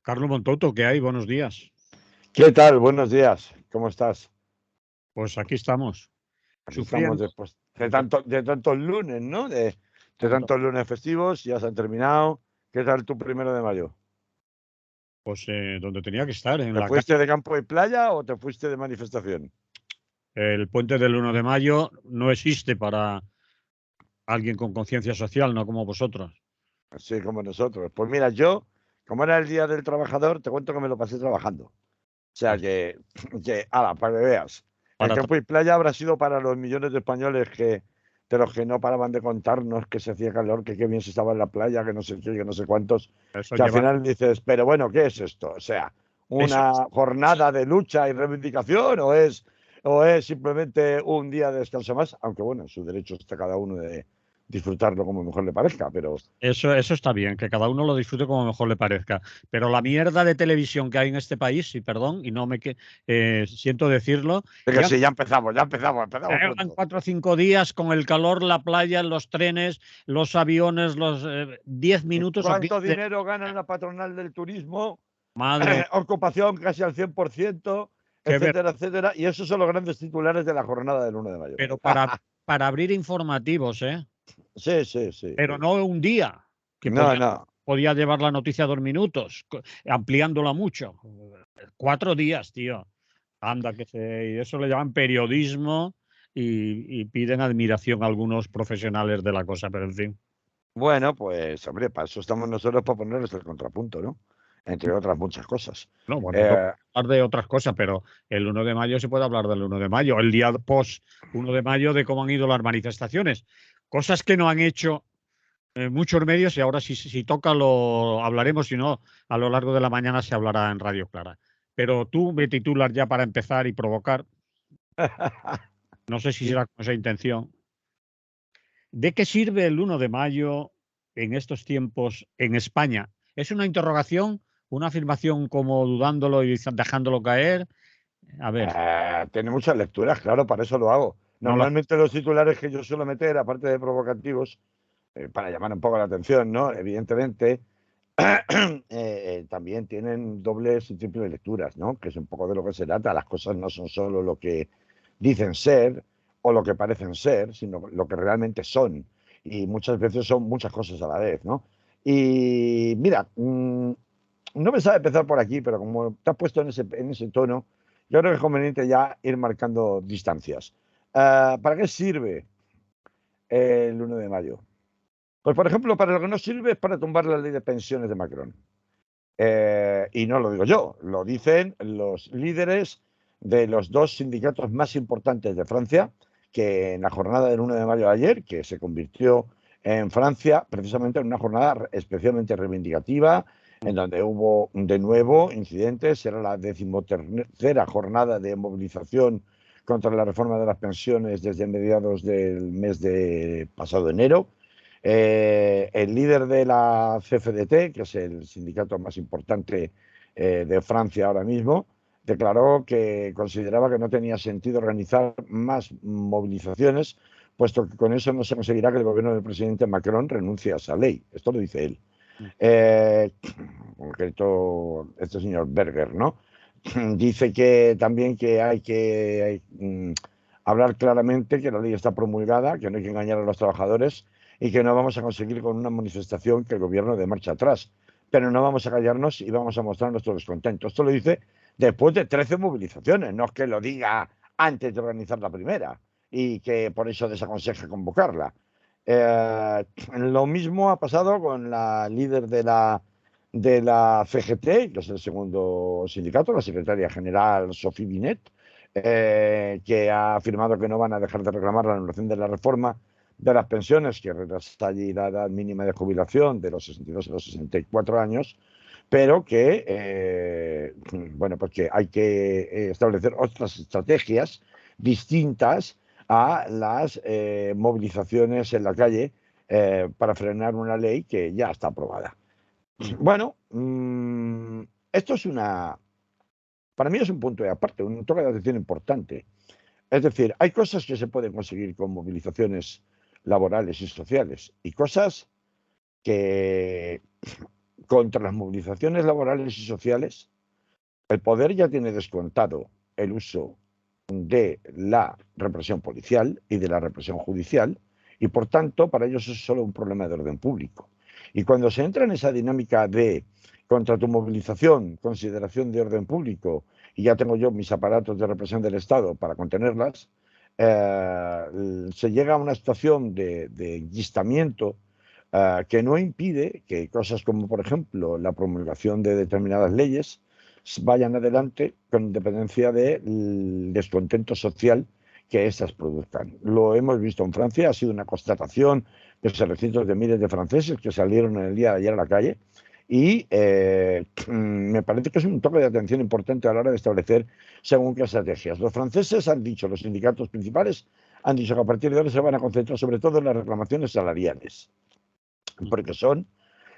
Carlos Montoto, ¿qué hay? Buenos días. ¿Qué tal? Buenos días. ¿Cómo estás? Pues aquí estamos, Aquí estamos sufriendo. después de tantos lunes, ¿no? De Tanto. tantos lunes festivos, ya se han terminado. ¿Qué tal tu 1 de mayo? Pues donde tenía que estar, en ¿Te la calle. fuiste de campo y playa o te fuiste de manifestación? El puente del 1 de mayo no existe para alguien con conciencia social, no como vosotros. Así como nosotros. Pues mira, yo, como era el Día del Trabajador, te cuento que me lo pasé trabajando. O sea Pues que, ala, para que veas. El para campo y playa habrá sido para los millones de españoles de los que no paraban de contarnos que se hacía calor, que qué bien se estaba en la playa, que no sé qué, que no sé cuántos, eso que al lleva. final dices, pero bueno, ¿qué es esto? O sea, Eso, ¿una jornada de lucha y reivindicación o es simplemente un día de descanso más? Aunque bueno, en su derecho está cada uno de disfrutarlo como mejor le parezca, pero eso está bien, que cada uno lo disfrute como mejor le parezca. Pero la mierda de televisión que hay en este país, y perdón, y no me siento decirlo, que sí, empezamos llevan pronto. 4 o 5 días con el calor, la playa, los trenes, los aviones, los 10 minutos o ¿Cuánto 15. dinero gana la patronal del turismo? Madre, Ocupación casi al 100%, qué ver. etcétera, etcétera. Y esos son los grandes titulares de la jornada del 1 de mayo. Pero para abrir informativos, ¿eh? Sí, sí, sí. Pero no un día, que No, no. podía llevar la noticia a 2 minutos, ampliándola mucho. 4 días, tío. Anda, y eso le llaman periodismo y piden admiración a algunos profesionales de la cosa, pero en fin. Bueno, pues, hombre, para eso estamos nosotros, para ponerles el contrapunto, ¿no? Entre otras muchas cosas. No, bueno, no Eh, hablar de otras cosas, pero el 1 de mayo se puede hablar del 1 de mayo, el día post 1 de mayo de cómo han ido las manifestaciones. Cosas que no han hecho muchos medios y ahora si toca lo hablaremos, si no, a lo largo de la mañana se hablará en Radio Clara. Pero tú me titulas ya para empezar y provocar, no sé si será con esa intención. ¿De qué sirve el 1 de mayo en estos tiempos en España? ¿Es una interrogación, una afirmación como dudándolo y dejándolo caer? A ver, tiene muchas lecturas, claro, para eso lo hago. no la... Normalmente los titulares que yo suelo meter, aparte de provocativos, para llamar un poco la atención, ¿no? Evidentemente, también tienen dobles y triples lecturas, ¿no? Que es un poco de lo que se trata. Las cosas no son solo lo que dicen ser o lo que parecen ser, sino lo que realmente son. Y muchas veces son muchas cosas a la vez, ¿no? Y mira, no pensaba empezar por aquí, pero como te has puesto en ese tono, yo creo que es conveniente ya ir marcando distancias. ¿Para qué sirve el 1 de mayo? Pues, por ejemplo, para lo que no sirve es para tumbar la ley de pensiones de Macron. Y no lo digo yo, lo dicen los líderes de los dos sindicatos más importantes de Francia, que en la jornada del 1 de mayo de ayer, que se convirtió en Francia precisamente en una jornada especialmente reivindicativa, en donde hubo de nuevo incidentes, era la 13ª jornada de movilización contra la reforma de las pensiones desde mediados del mes de pasado enero. El líder de la CFDT, que es el sindicato más importante de Francia ahora mismo, declaró que consideraba que no tenía sentido organizar más movilizaciones, puesto que con eso no se conseguirá que el gobierno del presidente Macron renuncie a esa ley. Esto lo dice él. En concreto, este señor Berger, ¿no? Dice que también que hay que hablar claramente que la ley está promulgada, que no hay que engañar a los trabajadores y que no vamos a conseguir con una manifestación que el gobierno dé marcha atrás. Pero no vamos a callarnos y vamos a mostrar nuestro descontento. Esto lo dice después de 13 movilizaciones, no es que lo diga antes de organizar la primera y que por eso desaconseja convocarla. Lo mismo ha pasado con la líder de la CGT, que es el segundo sindicato, la secretaria general Sophie Binet, que ha afirmado que no van a dejar de reclamar la anulación de la reforma de las pensiones, que retrasa allí la edad mínima de jubilación de los 62 a los 64 años, pero que, bueno, pues que hay que establecer otras estrategias distintas a las movilizaciones en la calle para frenar una ley que ya está aprobada. Bueno, esto para mí es un punto de aparte, un toque de atención importante. Es decir, hay cosas que se pueden conseguir con movilizaciones laborales y sociales y cosas que contra las movilizaciones laborales y sociales, el poder ya tiene descontado el uso de la represión policial y de la represión judicial, y por tanto para ellos es solo un problema de orden público. Y cuando se entra en esa dinámica de contra tu movilización, consideración de orden público, y ya tengo yo mis aparatos de represión del Estado para contenerlas, se llega a una situación de enquistamiento que no impide que cosas como, por ejemplo, la promulgación de determinadas leyes vayan adelante con independencia del descontento social que éstas produzcan. Lo hemos visto en Francia, ha sido una constatación de cientos de miles de franceses que salieron en el día de ayer a la calle y me parece que es un toque de atención importante a la hora de establecer según qué estrategias. Los franceses han dicho, los sindicatos principales han dicho que a partir de ahora se van a concentrar sobre todo en las reclamaciones salariales, porque son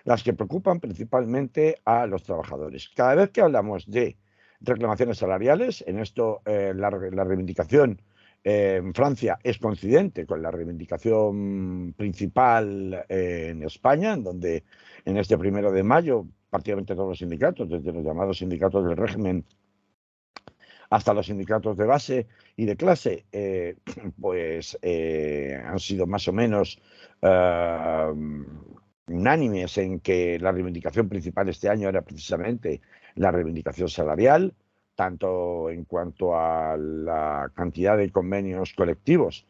las que preocupan principalmente a los trabajadores. Cada vez que hablamos de reclamaciones salariales, en esto la reivindicación en Francia es coincidente con la reivindicación principal en España, en donde en este 1 de mayo prácticamente todos los sindicatos, desde los llamados sindicatos del régimen hasta los sindicatos de base y de clase, han sido más o menos unánimes en que la reivindicación principal este año era precisamente la reivindicación salarial, tanto en cuanto a la cantidad de convenios colectivos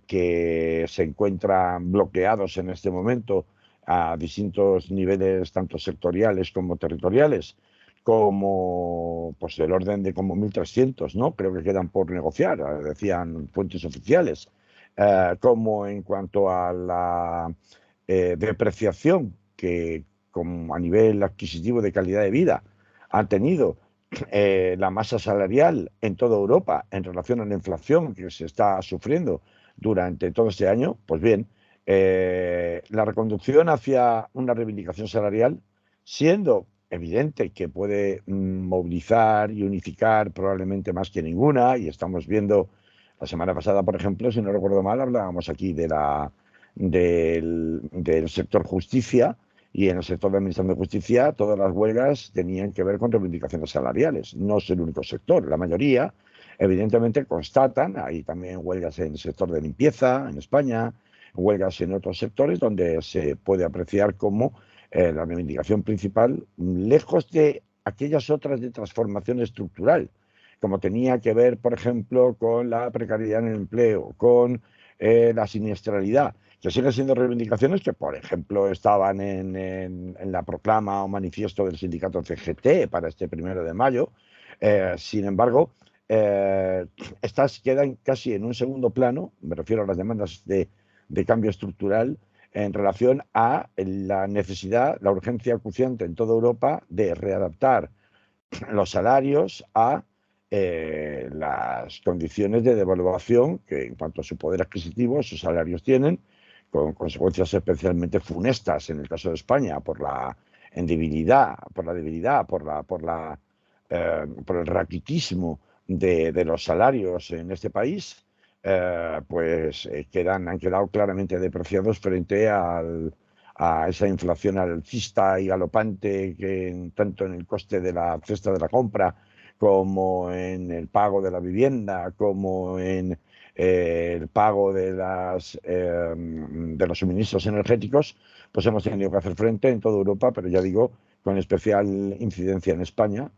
que se encuentran bloqueados en este momento a distintos niveles, tanto sectoriales como territoriales, como pues del orden de como 1.300, ¿no? Creo que quedan por negociar, decían fuentes oficiales, como en cuanto a la depreciación que como a nivel adquisitivo de calidad de vida han tenido la masa salarial en toda Europa en relación a la inflación que se está sufriendo durante todo este año, pues bien, la reconducción hacia una reivindicación salarial, siendo evidente que puede movilizar y unificar probablemente más que ninguna, y estamos viendo la semana pasada, por ejemplo, si no recuerdo mal, hablábamos aquí del sector justicia, y en el sector de administración de justicia todas las huelgas tenían que ver con reivindicaciones salariales. No es el único sector, la mayoría evidentemente constatan, hay también huelgas en el sector de limpieza en España, huelgas en otros sectores donde se puede apreciar cómo la reivindicación principal, lejos de aquellas otras de transformación estructural, como tenía que ver, por ejemplo, con la precariedad en el empleo, con la siniestralidad, que siguen siendo reivindicaciones que, por ejemplo, estaban en la proclama o manifiesto del sindicato CGT para este 1 de mayo. Sin embargo, estas quedan casi en un segundo plano, me refiero a las demandas de cambio estructural, en relación a la necesidad, la urgencia acuciante en toda Europa de readaptar los salarios a las condiciones de devaluación que en cuanto a su poder adquisitivo esos salarios tienen, con consecuencias especialmente funestas en el caso de España por la debilidad, por el raquitismo de los salarios en este país, han quedado claramente depreciados frente a esa inflación alcista y galopante que tanto en el coste de la cesta de la compra como en el pago de la vivienda, como en el pago de los suministros energéticos, pues hemos tenido que hacer frente en toda Europa, pero ya digo, con especial incidencia en España,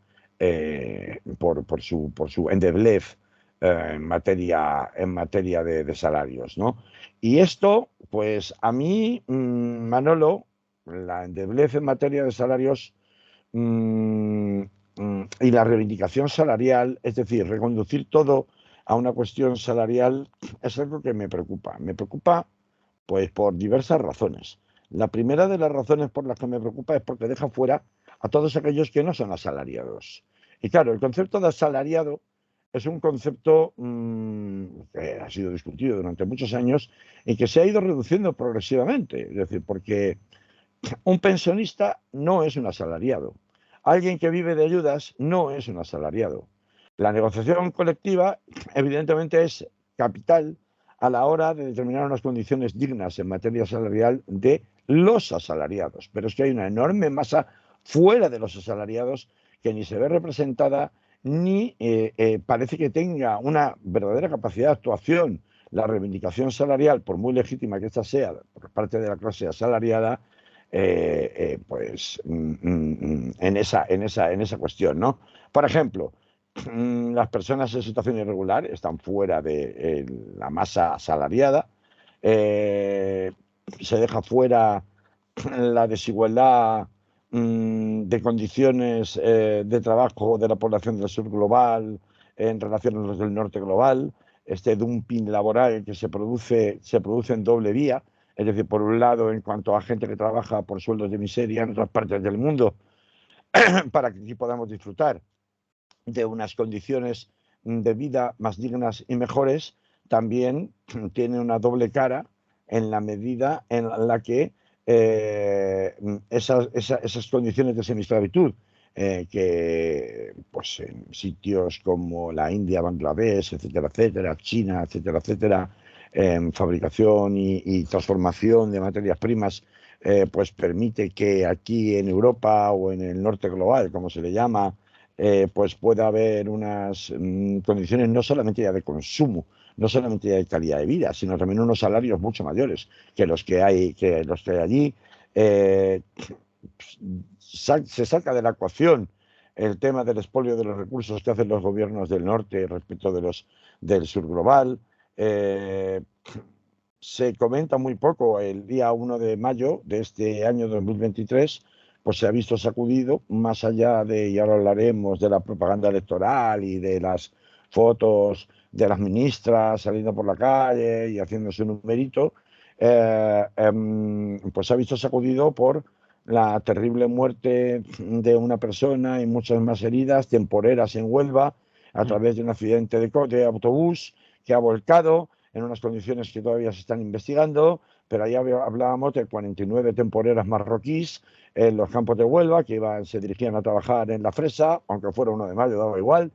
por su endeblez en materia de salarios, ¿no? Y esto, pues a mí, Manolo, la endeblez en materia de salarios y la reivindicación salarial, es decir, reconducir todo a una cuestión salarial, es algo que me preocupa. Me preocupa, pues, por diversas razones. La primera de las razones por las que me preocupa es porque deja fuera a todos aquellos que no son asalariados. Y claro, el concepto de asalariado es un concepto que ha sido discutido durante muchos años y que se ha ido reduciendo progresivamente. Es decir, porque un pensionista no es un asalariado. Alguien que vive de ayudas no es un asalariado. La negociación colectiva, evidentemente, es capital a la hora de determinar unas condiciones dignas en materia salarial de los asalariados. Pero es que hay una enorme masa fuera de los asalariados que ni se ve representada ni parece que tenga una verdadera capacidad de actuación. La reivindicación salarial, por muy legítima que ésta sea por parte de la clase asalariada, en esa cuestión, ¿no? Por ejemplo, las personas en situación irregular están fuera de la masa asalariada, eh, se deja fuera la desigualdad de condiciones de trabajo de la población del sur global en relación a los del norte global, este dumping laboral que se produce en doble vía, es decir, por un lado en cuanto a gente que trabaja por sueldos de miseria en otras partes del mundo, para que aquí podamos disfrutar de unas condiciones de vida más dignas y mejores, también tiene una doble cara en la medida en la que esas condiciones de semiesclavitud que pues en sitios como la India, Bangladesh, etcétera, etcétera, China, etcétera, etcétera, fabricación y transformación de materias primas, pues permite que aquí en Europa o en el norte global, como se le llama, pues pueda haber unas condiciones no solamente ya de consumo, no solamente ya de calidad de vida, sino también unos salarios mucho mayores que los que hay allí. Eh, Se saca de la ecuación el tema del expolio de los recursos que hacen los gobiernos del norte respecto de los del sur global. Eh, Se comenta muy poco. El día 1 de mayo de este año 2023 pues se ha visto sacudido, más allá de, y ahora hablaremos, de la propaganda electoral y de las fotos de las ministras saliendo por la calle y haciéndose un numerito, pues se ha visto sacudido por la terrible muerte de una persona y muchas más heridas temporeras en Huelva a través de un accidente de autobús que ha volcado en unas condiciones que todavía se están investigando, pero ahí hablábamos de 49 temporeras marroquíes en los campos de Huelva que se dirigían a trabajar en la fresa, aunque fuera 1 de mayo, daba igual.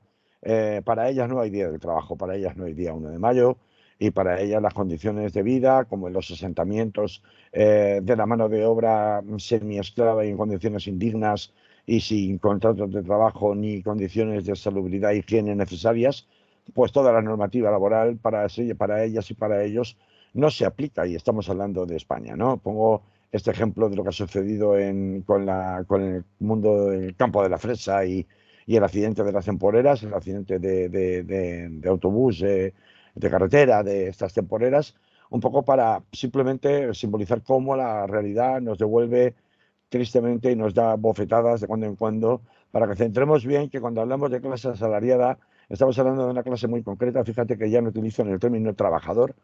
Para ellas no hay día de trabajo, para ellas no hay día 1 de mayo, y para ellas las condiciones de vida, como en los asentamientos de la mano de obra semiesclava y en condiciones indignas y sin contratos de trabajo ni condiciones de salubridad e higiene necesarias, pues toda la normativa laboral para ellas y para ellos no se aplica, y estamos hablando de España, ¿no? Pongo este ejemplo de lo que ha sucedido con el mundo del campo de la fresa y el accidente de las temporeras, el accidente de autobús, de carretera, de estas temporeras, un poco para simplemente simbolizar cómo la realidad nos devuelve tristemente y nos da bofetadas de cuando en cuando, para que centremos bien que cuando hablamos de clase asalariada estamos hablando de una clase muy concreta. Fíjate que ya no utilizo en el término trabajador,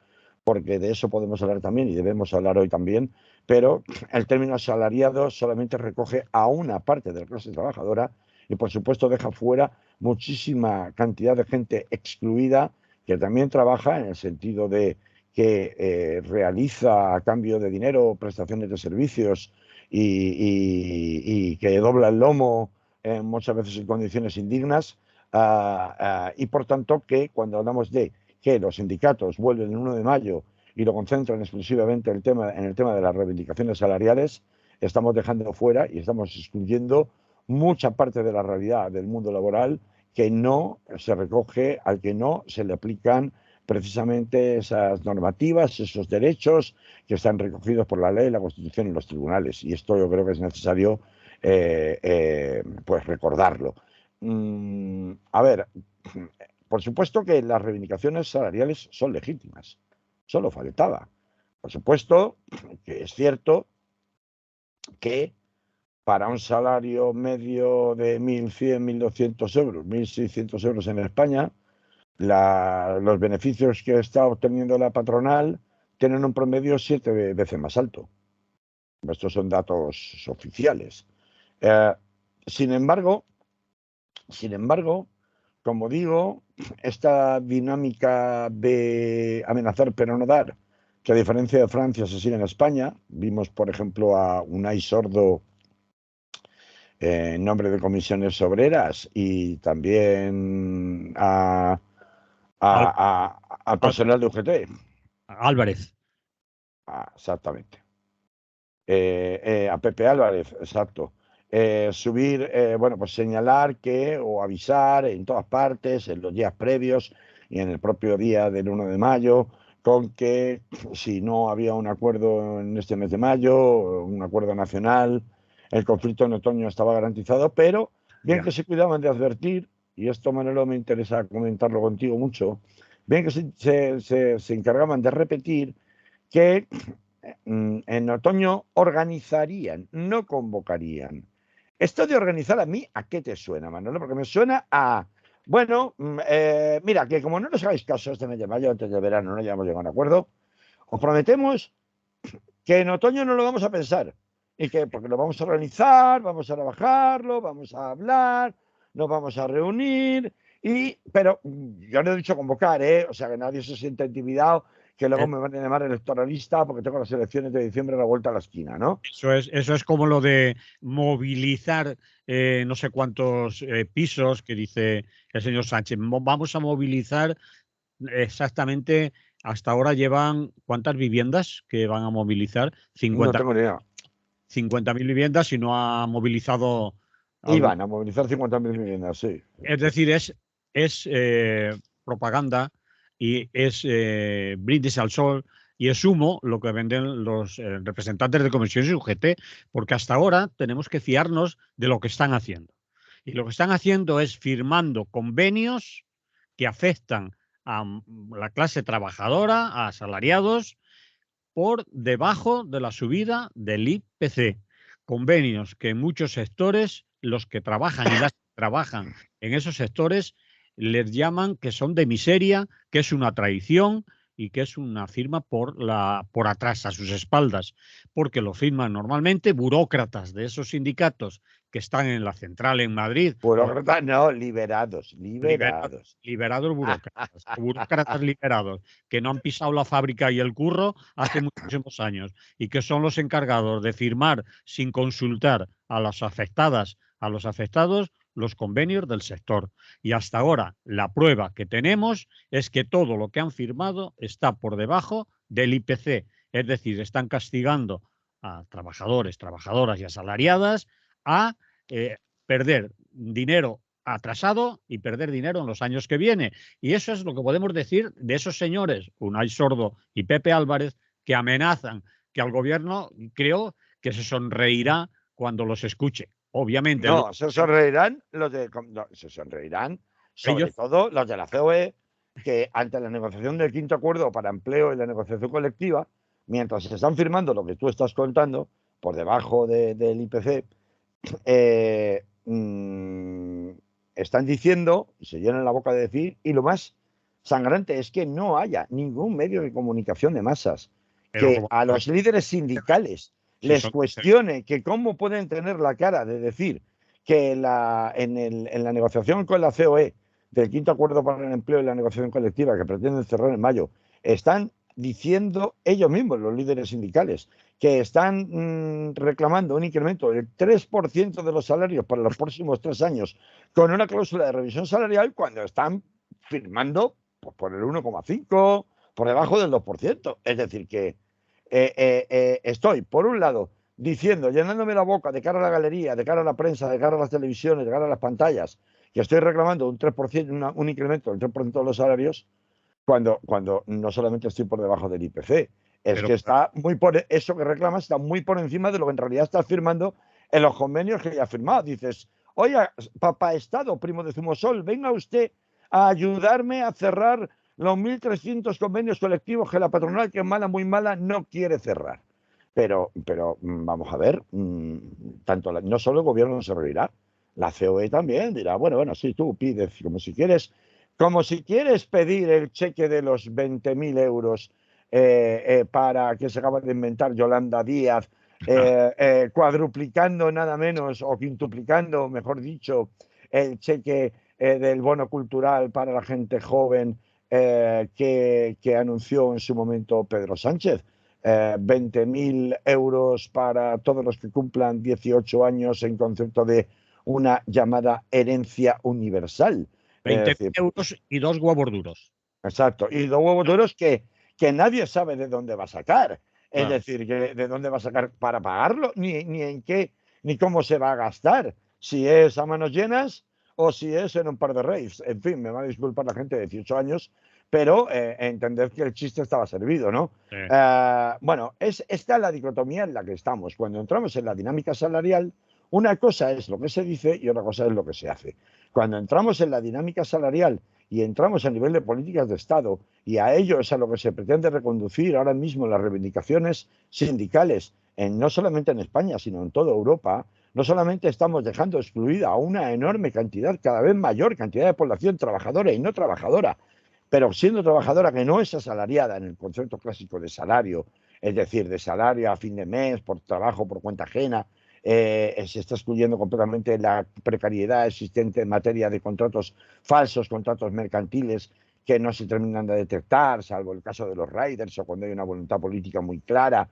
porque de eso podemos hablar también y debemos hablar hoy también, pero el término asalariado solamente recoge a una parte de la clase trabajadora y por supuesto deja fuera muchísima cantidad de gente excluida que también trabaja en el sentido de que realiza a cambio de dinero prestaciones de servicios y que dobla el lomo muchas veces en condiciones indignas, y por tanto que cuando hablamos de que los sindicatos vuelven el 1 de mayo y lo concentran exclusivamente en el tema de las reivindicaciones salariales, estamos dejando fuera y estamos excluyendo mucha parte de la realidad del mundo laboral que no se recoge, al que no se le aplican precisamente esas normativas, esos derechos que están recogidos por la ley, la Constitución y los tribunales. Y esto yo creo que es necesario pues recordarlo. A ver, por supuesto que las reivindicaciones salariales son legítimas, solo faltaba. Por supuesto que es cierto que para un salario medio de 1.100, 1.200 euros, 1.600 euros en España, los beneficios que está obteniendo la patronal tienen un promedio 7 veces más alto. Estos son datos oficiales. Eh, sin embargo, como digo, esta dinámica de amenazar pero no dar, que a diferencia de Francia se sigue en España, vimos por ejemplo a Unai Sordo en nombre de comisiones obreras y también Al- al Al- personal de UGT. Álvarez. Exactamente. A Pepe Álvarez, exacto. Subir, bueno, pues señalar que o avisar en todas partes, en los días previos y en el propio día del 1 de mayo, con que si no había un acuerdo en este mes de mayo, un acuerdo nacional, el conflicto en otoño estaba garantizado, pero bien Ya. que se cuidaban de advertir, y esto, Manolo, me interesa comentarlo contigo mucho, bien que se encargaban de repetir que en otoño organizarían, no convocarían. Esto de organizar a mí, ¿a qué te suena, Manolo? Porque me suena a, bueno, mira, que como no nos hagáis caso este mes de mayo, antes del verano, no hayamos llegado a un acuerdo, os prometemos que en otoño no lo vamos a pensar. Y que, porque lo vamos a organizar, vamos a trabajarlo, vamos a hablar, nos vamos a reunir, pero yo no he dicho convocar, ¿eh? O sea, que nadie se sienta intimidado, que luego Eh, me van a llamar electoralista porque tengo las elecciones de diciembre a la vuelta a la esquina, ¿no? Eso es como lo de movilizar no sé cuántos pisos que dice el señor Sánchez. Vamos a movilizar exactamente, hasta ahora llevan ¿cuántas viviendas que van a movilizar? No tengo ni idea. 50.000 viviendas y no ha movilizado algún. Iban a movilizar 50.000 viviendas, sí. Es decir, es propaganda y es brindis al sol y es humo lo que venden los representantes de comisiones y UGT, porque hasta ahora tenemos que fiarnos de lo que están haciendo. Y lo que están haciendo es firmando convenios que afectan a la clase trabajadora, a asalariados, por debajo de la subida del IPC. Convenios que en muchos sectores, los que trabajan y las que trabajan en esos sectores, les llaman que son de miseria, que es una traición y que es una firma por atrás, a sus espaldas, porque lo firman normalmente burócratas de esos sindicatos que están en la central en Madrid, Burócratas, no, liberados, liberados, liberados. liberados burócratas liberados, que no han pisado la fábrica y el curro hace muchísimos años y que son los encargados de firmar sin consultar a las afectadas, a los afectados, los convenios del sector. Y hasta ahora la prueba que tenemos es que todo lo que han firmado está por debajo del IPC, es decir, están castigando a trabajadores, trabajadoras y asalariadas a perder dinero atrasado y perder dinero en los años que viene. Y eso es lo que podemos decir de esos señores, Unai Sordo y Pepe Álvarez, que amenazan que al gobierno, creo que se sonreirá cuando los escuche. Obviamente, No, se sonreirán los de, no, se sonreirán sobre ellos, todo los de la COE, que ante la negociación del quinto acuerdo para empleo y la negociación colectiva, mientras se están firmando lo que tú estás contando, por debajo del IPC, eh, mm, están diciendo, y se llenan la boca de decir, y lo más sangrante es que no haya ningún medio de comunicación de masas pero que como, a los líderes sindicales si les son, cuestione que cómo pueden tener la cara de decir que en la negociación con la COE del quinto acuerdo para el empleo y la negociación colectiva que pretenden cerrar en mayo, están diciendo ellos mismos, los líderes sindicales, que están reclamando un incremento del 3% de los salarios para los próximos 3 años con una cláusula de revisión salarial cuando están firmando pues, por el 1,5, por debajo del 2%. Es decir, que estoy, por un lado, diciendo, llenándome la boca de cara a la galería, de cara a la prensa, de cara a las televisiones, de cara a las pantallas, que estoy reclamando un 3%, un incremento del 3% de los salarios, cuando no solamente estoy por debajo del IPC, es pero que está muy por eso que reclamas está muy por encima de lo que en realidad estás firmando en los convenios que ya has firmado. Dices, oiga, papá Estado, primo de Zumosol, venga usted a ayudarme a cerrar los 1.300 convenios colectivos que la patronal, que es mala, muy mala, no quiere cerrar. Pero vamos a ver, tanto no solo el gobierno se reirá, la COE también dirá, bueno, sí, tú pides como si quieres pedir el cheque de los 20.000 euros para que se acaba de inventar Yolanda Díaz, cuadruplicando nada menos o quintuplicando, mejor dicho, el cheque del bono cultural para la gente joven que anunció en su momento Pedro Sánchez. 20.000 euros para todos los que cumplan 18 años en concepto de una llamada herencia universal. 20.000 Decir, euros y dos huevos duros. exacto. Y los huevos duros que nadie sabe de dónde va a sacar. Es claro. decir, que ¿de dónde va a sacar para pagarlo? Ni en qué, ni cómo se va a gastar. Si es a manos llenas o si es en un par de raves. En fin, me va a disculpar la gente de 18 años, pero entender que el chiste estaba servido, ¿no? Sí. Bueno, esta la dicotomía en la que estamos. Cuando entramos en la dinámica salarial, una cosa es lo que se dice y otra cosa es lo que se hace. Cuando entramos en la dinámica salarial y entramos a nivel de políticas de Estado, y a ello es a lo que se pretende reconducir ahora mismo las reivindicaciones sindicales, no solamente en España, sino en toda Europa, no solamente estamos dejando excluida a una enorme cantidad, cada vez mayor cantidad de población trabajadora y no trabajadora, pero siendo trabajadora que no es asalariada en el concepto clásico de salario, es decir, de salario a fin de mes, por trabajo, por cuenta ajena, se está excluyendo completamente la precariedad existente en materia de contratos falsos, contratos mercantiles que no se terminan de detectar, salvo el caso de los riders o cuando hay una voluntad política muy clara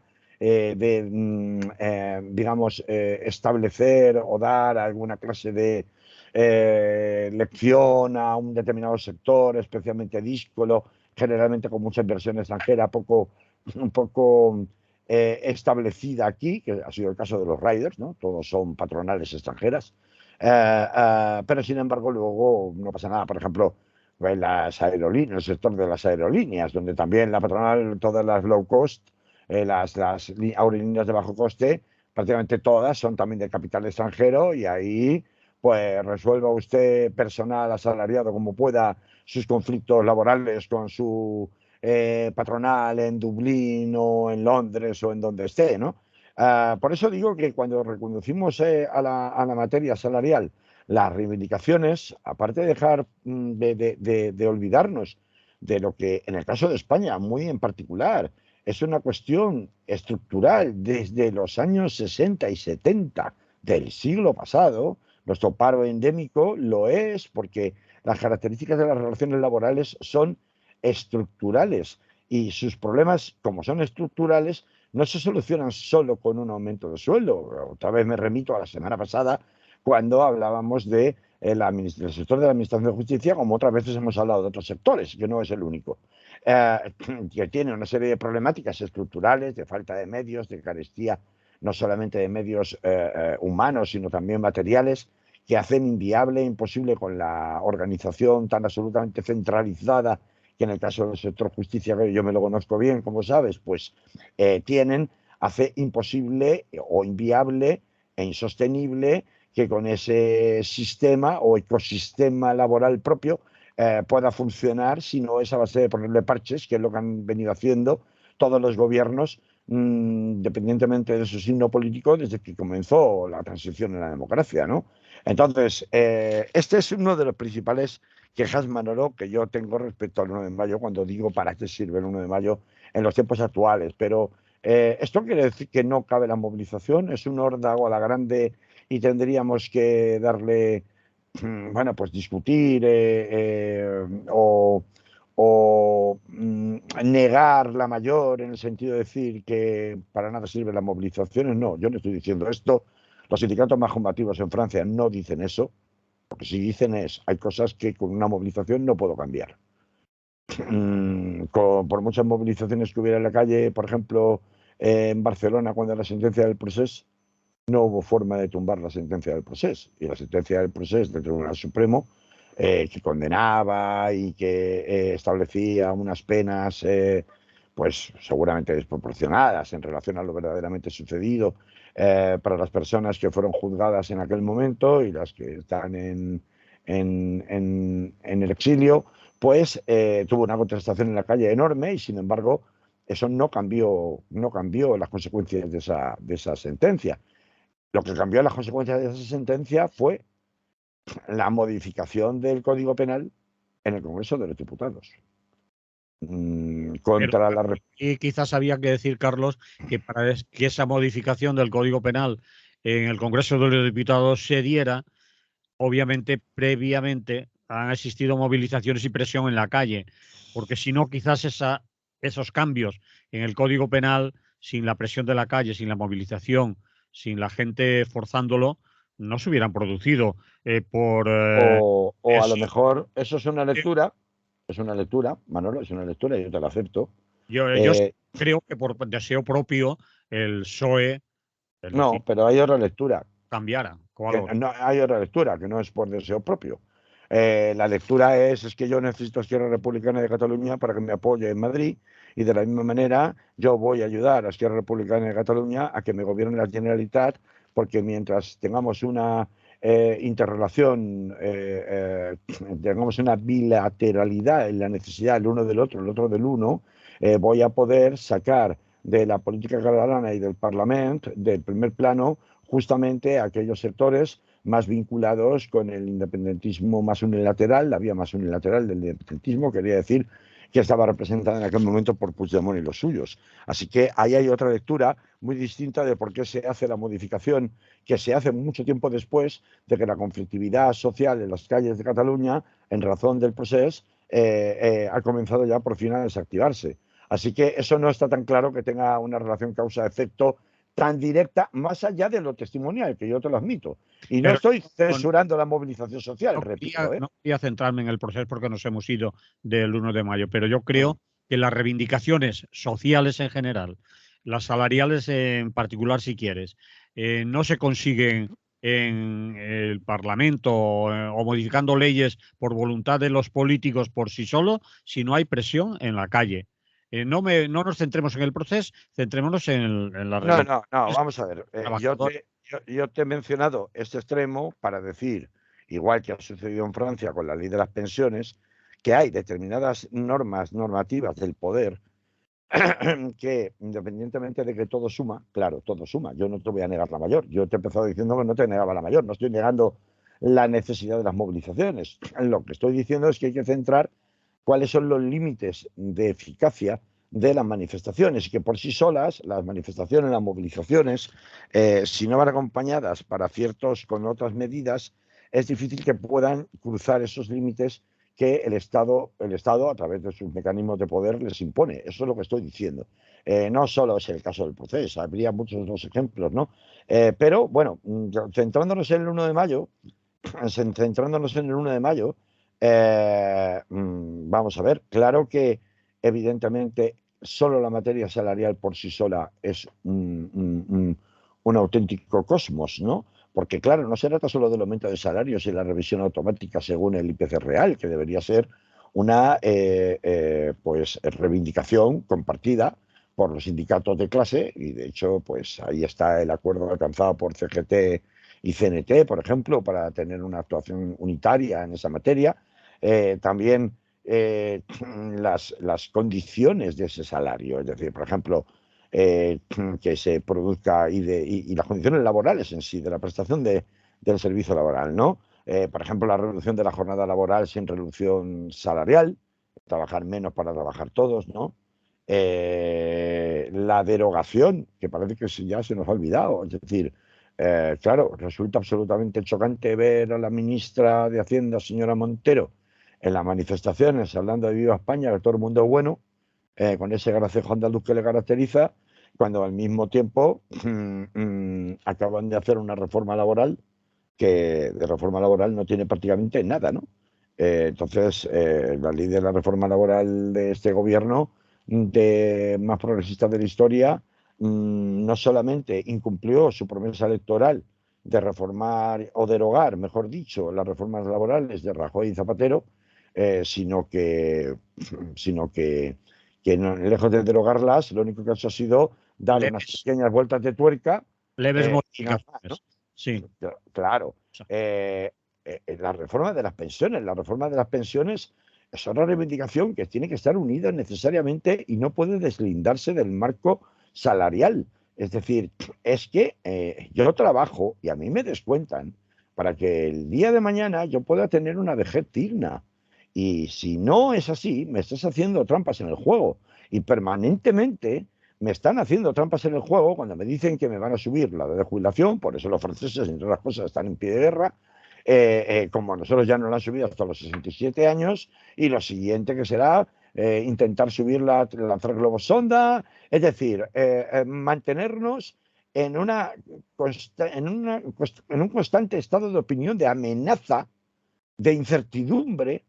digamos, establecer o dar alguna clase de lección a un determinado sector, especialmente díscolo, generalmente con mucha inversión extranjera, un poco establecida aquí, que ha sido el caso de los riders, ¿no? Todos son patronales extranjeras, pero sin embargo luego no pasa nada. Por ejemplo, en las aerolíneas, el sector de las aerolíneas, donde también la patronal, todas las low cost, las aerolíneas de bajo coste, prácticamente todas son también de capital extranjero y ahí pues resuelva usted personal asalariado como pueda sus conflictos laborales con su patronal en Dublín o en Londres o en donde esté, ¿no? Por eso digo que cuando reconducimos a la materia salarial las reivindicaciones, aparte de dejar de olvidarnos de lo que en el caso de España, muy en particular, es una cuestión estructural desde los años 60 y 70 del siglo pasado. Nuestro paro endémico lo es porque las características de las relaciones laborales son estructurales y sus problemas, como son estructurales, no se solucionan solo con un aumento de sueldo. Otra vez me remito a la semana pasada cuando hablábamos de del sector de la Administración de Justicia, como otras veces hemos hablado de otros sectores, que no es el único, eh, que tiene una serie de problemáticas estructurales, de falta de medios, de carestía, no solamente de medios humanos, sino también materiales, que hacen inviable e imposible con la organización tan absolutamente centralizada que en el caso del sector justicia, que yo me lo conozco bien, como sabes, pues hace imposible o inviable e insostenible que con ese sistema o ecosistema laboral propio pueda funcionar si no es a base de ponerle parches, que es lo que han venido haciendo todos los gobiernos, independientemente de su signo político, desde que comenzó la transición en la democracia, ¿no? Entonces, este es uno de los principales quejas, Manolo, que yo tengo respecto al 1 de mayo, cuando digo para qué sirve el 1 de mayo en los tiempos actuales. Pero esto quiere decir que no cabe la movilización, es un órdago a la grande y tendríamos que darle, bueno, pues discutir negar la mayor en el sentido de decir que para nada sirven las movilizaciones. No, yo no estoy diciendo esto. Los sindicatos más combativos en Francia no dicen eso. Lo que sí dicen es, hay cosas que con una movilización no puedo cambiar. Por muchas movilizaciones que hubiera en la calle, por ejemplo, en Barcelona, cuando la sentencia del proceso, no hubo forma de tumbar la sentencia del proceso. Y la sentencia del proceso del Tribunal Supremo, que condenaba y que establecía unas penas, pues seguramente desproporcionadas en relación a lo verdaderamente sucedido para las personas que fueron juzgadas en aquel momento y las que están en el exilio, pues tuvo una contestación en la calle enorme y sin embargo eso no cambió las consecuencias de esa sentencia. Lo que cambió las consecuencias de esa sentencia fue la modificación del Código Penal en el Congreso de los Diputados. Pero Contra la... y quizás había que decir, Carlos, que para que esa modificación del Código Penal en el Congreso de los Diputados se diera, obviamente, previamente han existido movilizaciones y presión en la calle, porque si no, quizás esos cambios en el Código Penal, sin la presión de la calle, sin la movilización, sin la gente forzándolo, no se hubieran producido por O a lo eso. mejor eso es una lectura, Manolo, es una lectura, y yo te la acepto, Yo creo que por deseo propio el PSOE, es decir, No, pero hay otra lectura. cambiara. ¿Cuál Que otra? no, hay otra lectura, que no es por deseo propio. La lectura es que yo necesito a Esquerra Republicana de Cataluña para que me apoye en Madrid, y de la misma manera yo voy a ayudar a Esquerra Republicana de Cataluña a que me gobierne la Generalitat, porque mientras tengamos una interrelación, tengamos una bilateralidad en la necesidad el uno del otro, el otro del uno, voy a poder sacar de la política catalana y del Parlamento, del primer plano, justamente a aquellos sectores más vinculados con el independentismo más unilateral, la vía más unilateral del independentismo, quería decir que estaba representada en aquel momento por Puigdemont y los suyos. Así que ahí hay otra lectura muy distinta de por qué se hace la modificación que se hace mucho tiempo después de que la conflictividad social en las calles de Cataluña, en razón del proceso, ha comenzado ya por fin a desactivarse. Así que eso no está tan claro que tenga una relación causa-efecto tan directa, más allá de lo testimonial, que yo te lo admito. Y no Pero estoy censurando la movilización social, no repito. no quería centrarme en el proceso porque nos hemos ido del 1 de mayo, pero yo creo que las reivindicaciones sociales en general, las salariales en particular, si quieres, no se consiguen en el Parlamento o modificando leyes por voluntad de los políticos por sí solo, si no hay presión en la calle. No nos centremos en el proceso, centrémonos en las No, no, no, reivindicaciones vamos a ver. trabajadoras. Yo te he mencionado este extremo para decir, igual que ha sucedido en Francia con la ley de las pensiones, que hay determinadas normativas del poder que, independientemente de que todo suma, claro, todo suma. Yo no te voy a negar la mayor. Yo te he empezado diciendo que no te negaba la mayor. No estoy negando la necesidad de las movilizaciones. Lo que estoy diciendo es que hay que centrar cuáles son los límites de eficacia de las manifestaciones, y que por sí solas las manifestaciones, las movilizaciones, si no van acompañadas para ciertos con otras medidas, es difícil que puedan cruzar esos límites que el Estado, a través de sus mecanismos de poder, les impone. Eso es lo que estoy diciendo. No solo es el caso del proceso, habría muchos otros ejemplos, ¿no? Pero bueno, centrándonos en el 1 de mayo, centrándonos en el 1 de mayo, vamos a ver, claro que evidentemente solo la materia salarial por sí sola es un auténtico cosmos, ¿no? Porque claro, no se trata solo del aumento de salarios y la revisión automática según el IPC real, que debería ser una pues reivindicación compartida por los sindicatos de clase, y de hecho pues ahí está el acuerdo alcanzado por CGT y CNT, por ejemplo, para tener una actuación unitaria en esa materia. También las condiciones de ese salario, es decir, por ejemplo, que se produzca y las condiciones laborales en sí de la prestación del servicio laboral, ¿no? Por ejemplo, la reducción de la jornada laboral sin reducción salarial, trabajar menos para trabajar todos, ¿no? La derogación, que parece que ya se nos ha olvidado, es decir, claro, resulta absolutamente chocante ver a la ministra de Hacienda, señora Montero, en las manifestaciones hablando de Viva España, que todo el mundo es bueno, con ese gracejo andaluz que le caracteriza, cuando al mismo tiempo acaban de hacer una reforma laboral que de reforma laboral no tiene prácticamente nada, ¿no? Entonces, la ley de la reforma laboral de este gobierno, de más progresista de la historia, no solamente incumplió su promesa electoral de reformar o derogar, mejor dicho, las reformas laborales de Rajoy y Zapatero, sino que lejos de derogarlas, lo único que ha hecho ha sido dar unas Leves, pequeñas vueltas de tuerca leves y nada más, ¿no? modificaciones. Sí. Claro. La reforma de las pensiones. La reforma de las pensiones es otra reivindicación que tiene que estar unida necesariamente y no puede deslindarse del marco salarial. Es decir, es que yo trabajo y a mí me descuentan para que el día de mañana yo pueda tener una vejez digna. Y si no es así, me estás haciendo trampas en el juego. Y permanentemente me están haciendo trampas en el juego cuando me dicen que me van a subir la edad de jubilación. Por eso los franceses, entre otras cosas, están en pie de guerra. Como nosotros ya nos la han subido hasta los 67 años, y lo siguiente que será intentar subir lanzar globos sonda, es decir, mantenernos en un constante estado de opinión, de amenaza, de incertidumbre,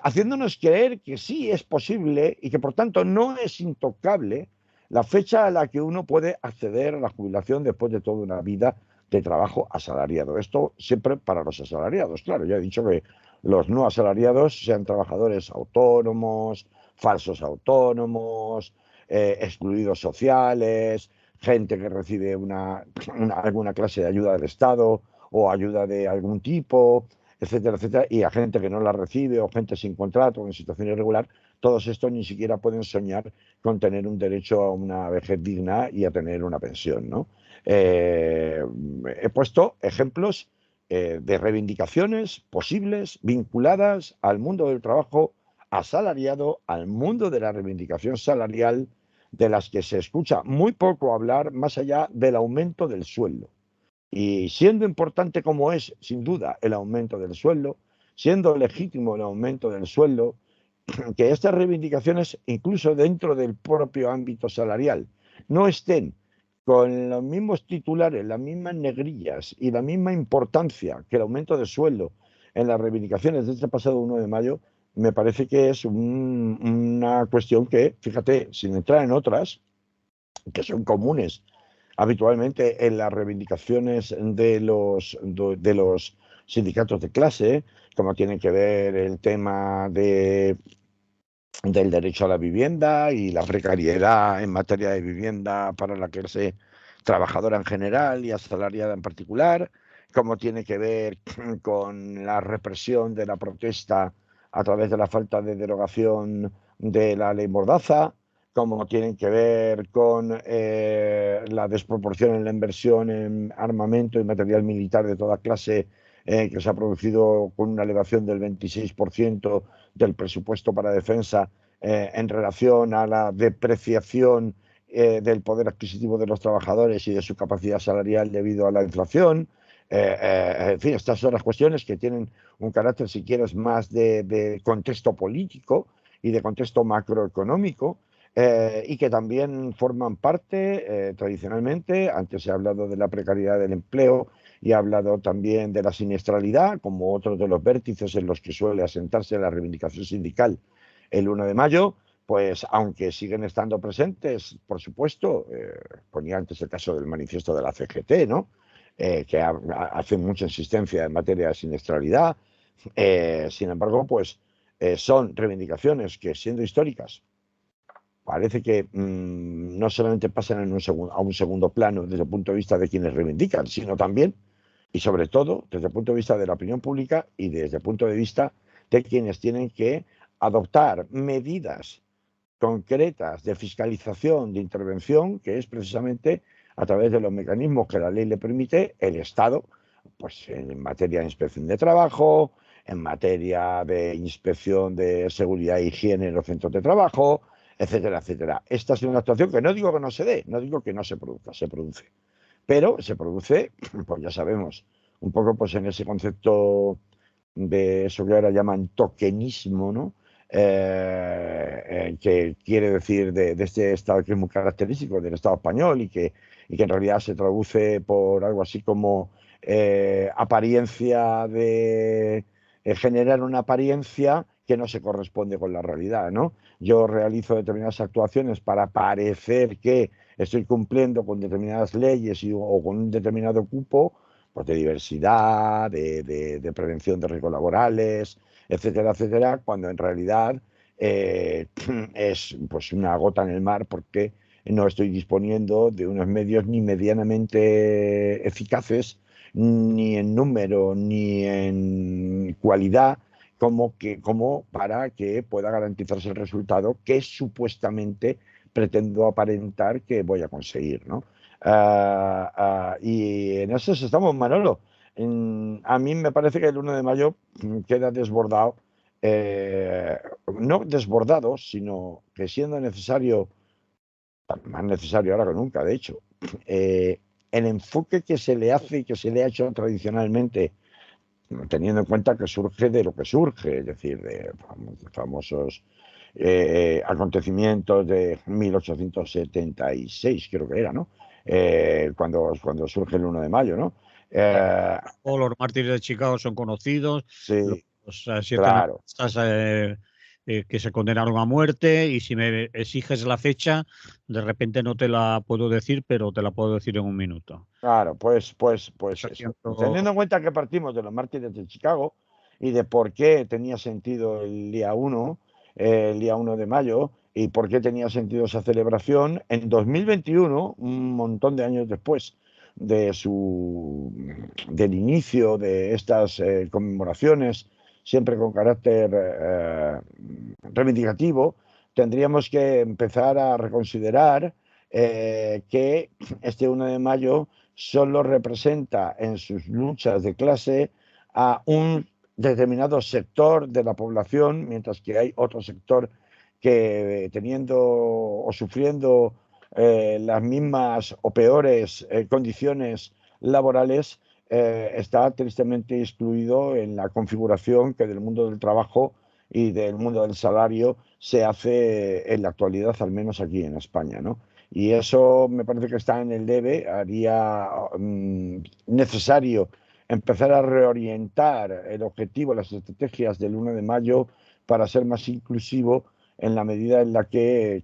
haciéndonos creer que sí es posible y que por tanto no es intocable la fecha a la que uno puede acceder a la jubilación después de toda una vida de trabajo asalariado. Esto siempre para los asalariados. Claro, ya he dicho que los no asalariados sean trabajadores autónomos, falsos autónomos, excluidos sociales, gente que recibe alguna clase de ayuda del Estado o ayuda de algún tipo, etcétera, etcétera, y a gente que no la recibe o gente sin contrato o en situación irregular, todos estos ni siquiera pueden soñar con tener un derecho a una vejez digna y a tener una pensión, ¿no? He puesto ejemplos de reivindicaciones posibles vinculadas al mundo del trabajo asalariado, al mundo de la reivindicación salarial, de las que se escucha muy poco hablar más allá del aumento del sueldo. Y siendo importante como es, sin duda, el aumento del sueldo, siendo legítimo el aumento del sueldo, que estas reivindicaciones, incluso dentro del propio ámbito salarial, no estén con los mismos titulares, las mismas negrillas y la misma importancia que el aumento de sueldo en las reivindicaciones de este pasado 1 de mayo, me parece que es una cuestión que, fíjate, sin entrar en otras, que son comunes habitualmente en las reivindicaciones de los sindicatos de clase, como tiene que ver el tema del derecho a la vivienda y la precariedad en materia de vivienda para la clase trabajadora en general y asalariada en particular, como tiene que ver con la represión de la protesta a través de la falta de derogación de la ley Mordaza, como tienen que ver con la desproporción en la inversión en armamento y material militar de toda clase, que se ha producido con una elevación del 26% del presupuesto para defensa en relación a la depreciación del poder adquisitivo de los trabajadores y de su capacidad salarial debido a la inflación. En fin, estas son las cuestiones que tienen un carácter, si quieres, más de contexto político y de contexto macroeconómico, y que también forman parte, tradicionalmente, antes he hablado de la precariedad del empleo y he hablado también de la siniestralidad, como otro de los vértices en los que suele asentarse la reivindicación sindical el 1 de mayo, pues aunque siguen estando presentes, por supuesto, ponía antes el caso del manifiesto de la CGT, ¿no? Que hace mucha insistencia en materia de siniestralidad. Sin embargo, pues son reivindicaciones que, siendo históricas, parece que no solamente pasan a un segundo plano desde el punto de vista de quienes reivindican, sino también y sobre todo desde el punto de vista de la opinión pública y desde el punto de vista de quienes tienen que adoptar medidas concretas de fiscalización, de intervención, que es precisamente a través de los mecanismos que la ley le permite, el Estado, pues en materia de inspección de trabajo, en materia de inspección de seguridad e higiene en los centros de trabajo, etcétera, etcétera. Esta es una actuación que no digo que no se dé, no digo que no se produzca, se produce. Pero se produce, pues ya sabemos, un poco pues en ese concepto de eso que ahora llaman tokenismo, ¿no? Que quiere decir de este Estado que es muy característico del Estado español y que en realidad se traduce por algo así como apariencia de generar una apariencia que no se corresponde con la realidad, ¿no? Yo realizo determinadas actuaciones para parecer que estoy cumpliendo con determinadas leyes o con un determinado cupo, pues de diversidad, de prevención de riesgos laborales, etcétera, etcétera, cuando en realidad es pues una gota en el mar porque no estoy disponiendo de unos medios ni medianamente eficaces, ni en número, ni en cualidad, como para que pueda garantizarse el resultado que supuestamente pretendo aparentar que voy a conseguir, ¿no? Y en eso estamos, Manolo. A mí me parece que el 1 de mayo queda desbordado, no desbordado, sino que siendo necesario, más necesario ahora que nunca, de hecho, el enfoque que se le hace y que se le ha hecho tradicionalmente, teniendo en cuenta que surge de lo que surge, es decir, de famosos acontecimientos de 1876, creo que era, ¿no? Cuando surge el 1 de mayo, ¿no? Todos los mártires de Chicago son conocidos, los Sí, O sea, 7 Claro, analistas que se condenaron a muerte, y si me exiges la fecha, de repente no te la puedo decir, pero te la puedo decir en un minuto. claro, pues eso. 800. Teniendo en cuenta que partimos de los mártires de Chicago y de por qué tenía sentido el día 1 de mayo, y por qué tenía sentido esa celebración, en 2021, un montón de años después del inicio de estas conmemoraciones, siempre con carácter reivindicativo, tendríamos que empezar a reconsiderar que este 1 de mayo solo representa en sus luchas de clase a un determinado sector de la población, mientras que hay otro sector que teniendo o sufriendo las mismas o peores condiciones laborales, está tristemente excluido en la configuración que del mundo del trabajo y del mundo del salario se hace en la actualidad, al menos aquí en España, ¿no? Y eso me parece que está en el debe, haría necesario empezar a reorientar el objetivo, las estrategias del 1 de mayo para ser más inclusivo, en la medida en la que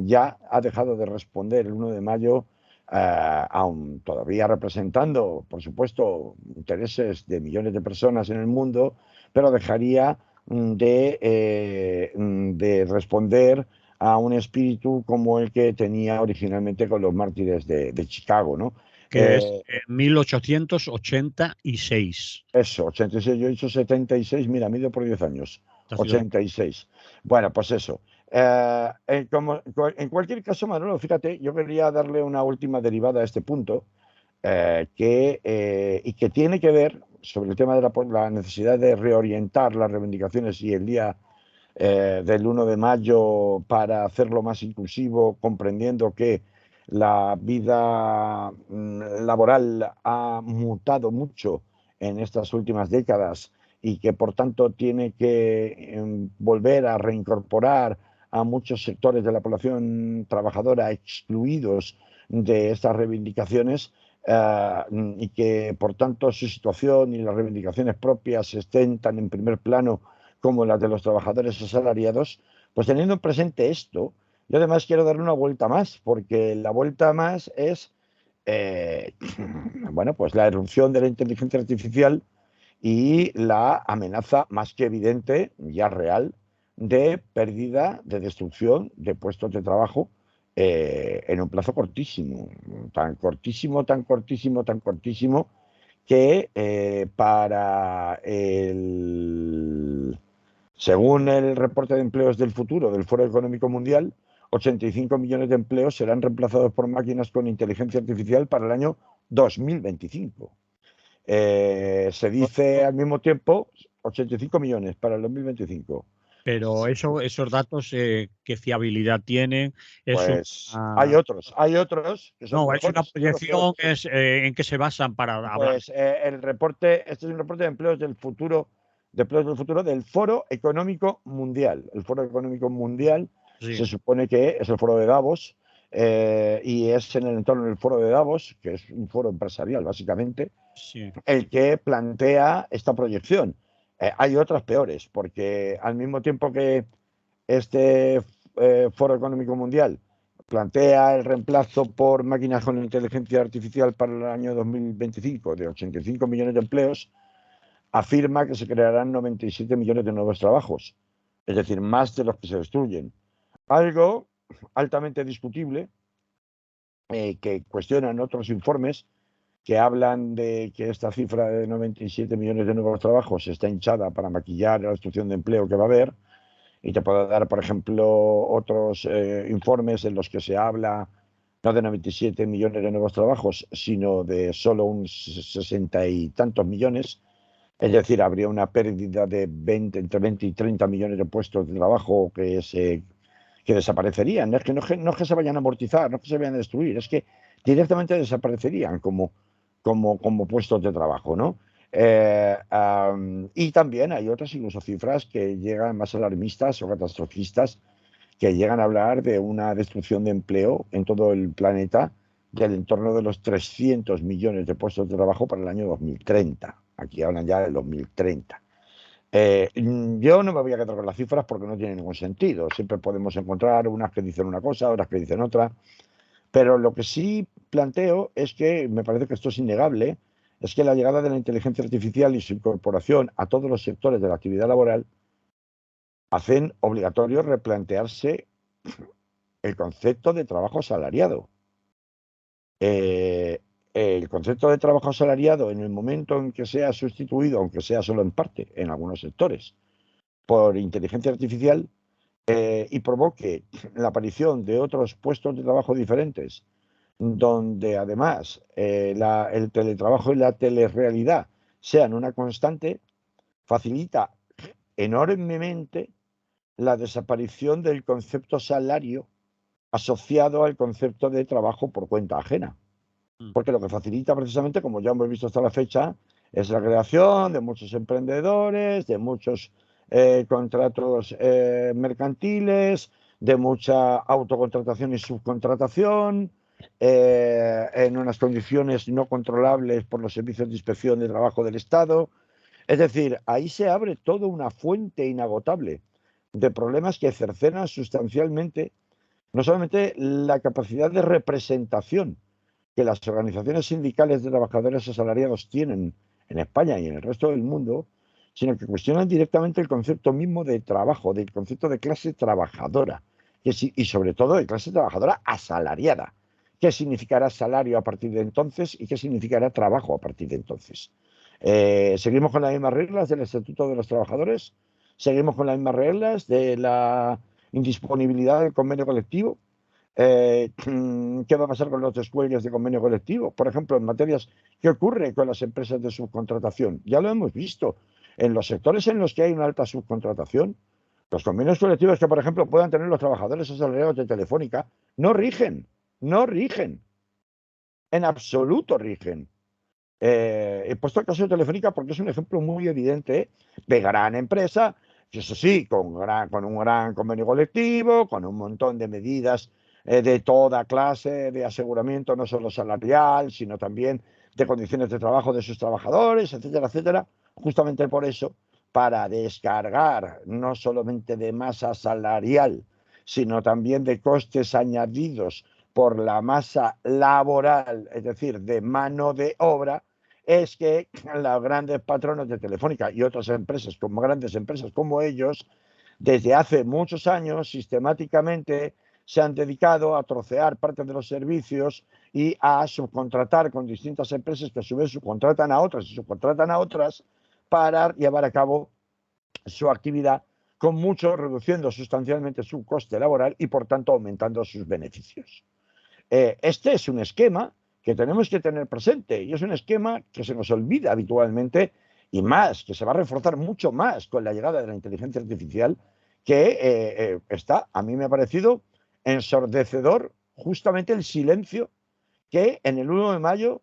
ya ha dejado de responder el 1 de mayo, aún todavía representando, por supuesto, intereses de millones de personas en el mundo, pero dejaría de responder a un espíritu como el que tenía originalmente con los mártires de Chicago, ¿no? Que es 1886. Eso, 86, yo he dicho 76, mira, mido por 10 años, Te has ido. 86. Bueno, pues eso. En cualquier caso, Manolo, fíjate, yo quería darle una última derivada a este punto, y que tiene que ver sobre el tema de la necesidad de reorientar las reivindicaciones y el día del 1 de mayo para hacerlo más inclusivo, comprendiendo que la vida laboral ha mutado mucho en estas últimas décadas y que por tanto tiene que volver a reincorporar a muchos sectores de la población trabajadora excluidos de estas reivindicaciones, y que por tanto su situación y las reivindicaciones propias estén tan en primer plano como las de los trabajadores asalariados. Pues teniendo presente esto, yo además quiero darle una vuelta más, porque la vuelta más es, eh, bueno, pues la erupción de la inteligencia artificial y la amenaza más que evidente, ya real, de pérdida, de destrucción de puestos de trabajo en un plazo cortísimo, tan cortísimo, tan cortísimo, tan cortísimo, que según el reporte de empleos del futuro del Foro Económico Mundial, 85 millones de empleos serán reemplazados por máquinas con inteligencia artificial para el año 2025. Se dice al mismo tiempo 85 millones para el 2025. Pero esos datos, ¿qué fiabilidad tienen? Es Pues una, hay otros que son no, es una mejores, yo los quiero. proyección, ¿en qué se basan para hablar? Pues el reporte, este es un reporte de empleos del futuro, del Foro Económico Mundial. El Foro Económico Mundial Sí, se supone que es el foro de Davos, y es en el entorno del foro de Davos, que es un foro empresarial básicamente, sí. el que plantea esta proyección. Hay otras peores, porque al mismo tiempo que este Foro Económico Mundial plantea el reemplazo por máquinas con inteligencia artificial para el año 2025 de 85 millones de empleos, afirma que se crearán 97 millones de nuevos trabajos, es decir, más de los que se destruyen. Algo altamente discutible, que cuestionan otros informes que hablan de que esta cifra de 97 millones de nuevos trabajos está hinchada para maquillar la destrucción de empleo que va a haber. Y te puedo dar, por ejemplo, otros informes en los que se habla no de 97 millones de nuevos trabajos, sino de solo un 60 y tantos millones. Es decir, habría una pérdida de entre 20 y 30 millones de puestos de trabajo que desaparecerían. No es que se vayan a amortizar, no es que se vayan a destruir, es que directamente desaparecerían como puestos de trabajo, ¿no? Y también hay otras incluso cifras que llegan más alarmistas o catastrofistas, que llegan a hablar de una destrucción de empleo en todo el planeta del entorno de los 300 millones de puestos de trabajo para el año 2030. Aquí hablan ya del 2030. Yo no me voy a quedar con las cifras porque no tiene ningún sentido. Siempre podemos encontrar unas que dicen una cosa, otras que dicen otra. Pero lo que sí planteo es que, me parece que esto es innegable, es que la llegada de la inteligencia artificial y su incorporación a todos los sectores de la actividad laboral hacen obligatorio replantearse el concepto de trabajo asalariado. Eh, el concepto de trabajo asalariado, en el momento en que sea sustituido, aunque sea solo en parte, en algunos sectores, por inteligencia artificial, y provoque la aparición de otros puestos de trabajo diferentes, donde además el teletrabajo y la telerrealidad sean una constante, facilita enormemente la desaparición del concepto salario asociado al concepto de trabajo por cuenta ajena. Mm. Porque lo que facilita precisamente, como ya hemos visto hasta la fecha, es la creación de muchos emprendedores, de muchos contratos mercantiles, de mucha autocontratación y subcontratación, en unas condiciones no controlables por los servicios de inspección de trabajo del Estado. Es decir, ahí se abre toda una fuente inagotable de problemas que cercenan sustancialmente no solamente la capacidad de representación que las organizaciones sindicales de trabajadores asalariados tienen en España y en el resto del mundo, sino que cuestionan directamente el concepto mismo de trabajo, del concepto de clase trabajadora, y sobre todo de clase trabajadora asalariada. ¿Qué significará salario a partir de entonces y qué significará trabajo a partir de entonces? ¿Seguimos con las mismas reglas del Estatuto de los Trabajadores? ¿Seguimos con las mismas reglas de la indisponibilidad del convenio colectivo? ¿Qué va a pasar con los descuelgues de convenio colectivo? Por ejemplo, en materias, ¿qué ocurre con las empresas de subcontratación? Ya lo hemos visto. En los sectores en los que hay una alta subcontratación, los convenios colectivos que, por ejemplo, puedan tener los trabajadores asalariados de Telefónica, no rigen, no rigen, en absoluto rigen. He puesto el caso de Telefónica porque es un ejemplo muy evidente de gran empresa, y eso sí, con un gran convenio colectivo, con un montón de medidas de toda clase de aseguramiento, no solo salarial, sino también de condiciones de trabajo de sus trabajadores, etcétera, etcétera. Justamente por eso, para descargar no solamente de masa salarial, sino también de costes añadidos por la masa laboral, es decir, de mano de obra, es que los grandes patronos de Telefónica y otras empresas, como grandes empresas como ellos, desde hace muchos años sistemáticamente se han dedicado a trocear parte de los servicios y a subcontratar con distintas empresas que a su vez subcontratan a otras y subcontratan a otras para llevar a cabo su actividad, con mucho reduciendo sustancialmente su coste laboral y por tanto aumentando sus beneficios. Este es un esquema que tenemos que tener presente y es un esquema que se nos olvida habitualmente y más, que se va a reforzar mucho más con la llegada de la inteligencia artificial, que está, a mí me ha parecido ensordecedor justamente el silencio que en el 1 de mayo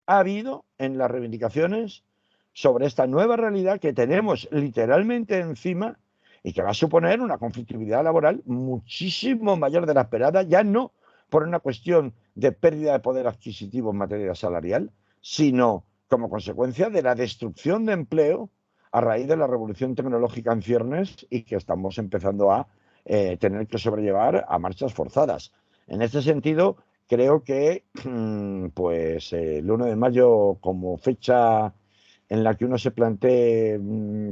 ha habido en las reivindicaciones sobre esta nueva realidad que tenemos literalmente encima y que va a suponer una conflictividad laboral muchísimo mayor de la esperada, ya no por una cuestión de pérdida de poder adquisitivo en materia salarial, sino como consecuencia de la destrucción de empleo a raíz de la revolución tecnológica en ciernes y que estamos empezando a tener que sobrellevar a marchas forzadas. En este sentido, creo que pues el 1 de mayo como fecha en la que uno se plantee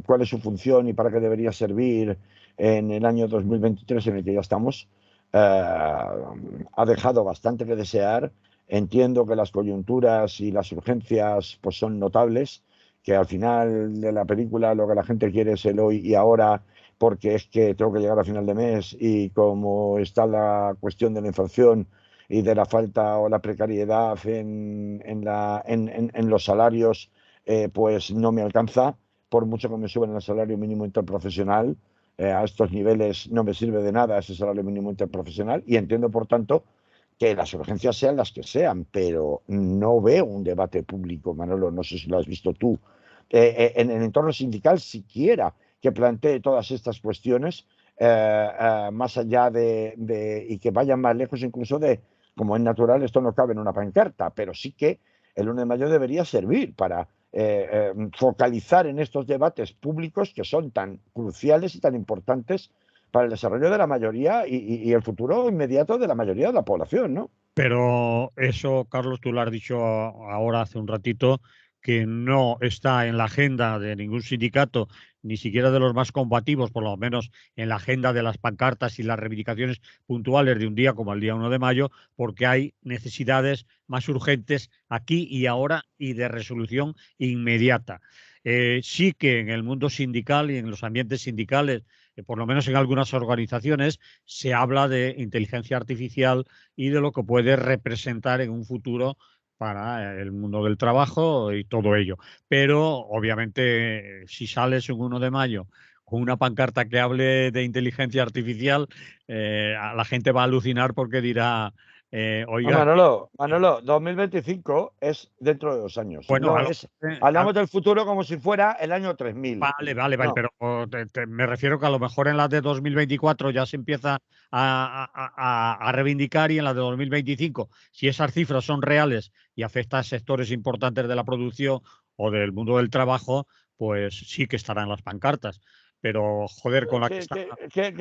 cuál es su función y para qué debería servir en el año 2023 en el que ya estamos, ha dejado bastante que desear. Entiendo que las coyunturas y las urgencias pues son notables, que al final de la película lo que la gente quiere es el hoy y ahora, porque es que tengo que llegar a final de mes y como está la cuestión de la inflación y de la falta o la precariedad en los salarios, pues no me alcanza, por mucho que me suban el salario mínimo interprofesional. A estos niveles no me sirve de nada ese salario mínimo interprofesional y entiendo, por tanto, que las urgencias sean las que sean, pero no veo un debate público, Manolo, no sé si lo has visto tú, en el entorno sindical siquiera que plantee todas estas cuestiones, más allá y que vayan más lejos incluso de, como es natural, esto no cabe en una pancarta, pero sí que el 1 de mayo debería servir para focalizar en estos debates públicos que son tan cruciales y tan importantes para el desarrollo de la mayoría y el futuro inmediato de la mayoría de la población, ¿no? Pero eso, Carlos, tú lo has dicho ahora hace un ratito, que no está en la agenda de ningún sindicato, ni siquiera de los más combativos, por lo menos en la agenda de las pancartas y las reivindicaciones puntuales de un día como el día 1 de mayo, porque hay necesidades más urgentes aquí y ahora y de resolución inmediata. Sí que en el mundo sindical y en los ambientes sindicales, por lo menos en algunas organizaciones, se habla de inteligencia artificial y de lo que puede representar en un futuro para el mundo del trabajo y todo ello. Pero obviamente si sales un 1 de mayo con una pancarta que hable de inteligencia artificial, la gente va a alucinar porque dirá, No, oiga, Manolo, 2025 es dentro de 2 años. bueno, No a lo- es, hablamos del futuro como si fuera el año 3000. vale, No, pero me refiero que a lo mejor en las de 2024 ya se empieza a reivindicar y en las de 2025, si esas cifras son reales y afectan a sectores importantes de la producción o del mundo del trabajo, pues sí que estarán las pancartas. Pero, joder, con la que está, que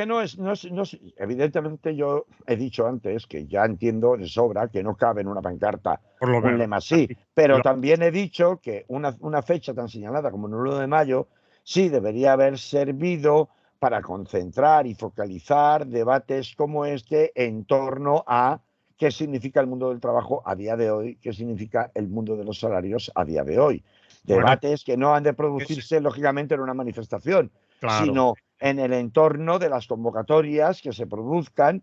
evidentemente yo he dicho antes que ya entiendo de sobra que no cabe en una pancarta por lo un menos, lema así, pero también he dicho que una fecha tan señalada como el 1 de mayo sí debería haber servido para concentrar y focalizar debates como este en torno a qué significa el mundo del trabajo a día de hoy, qué significa el mundo de los salarios a día de hoy. bueno, Debates que no han de producirse, lógicamente, en una manifestación, claro. sino en el entorno de las convocatorias que se produzcan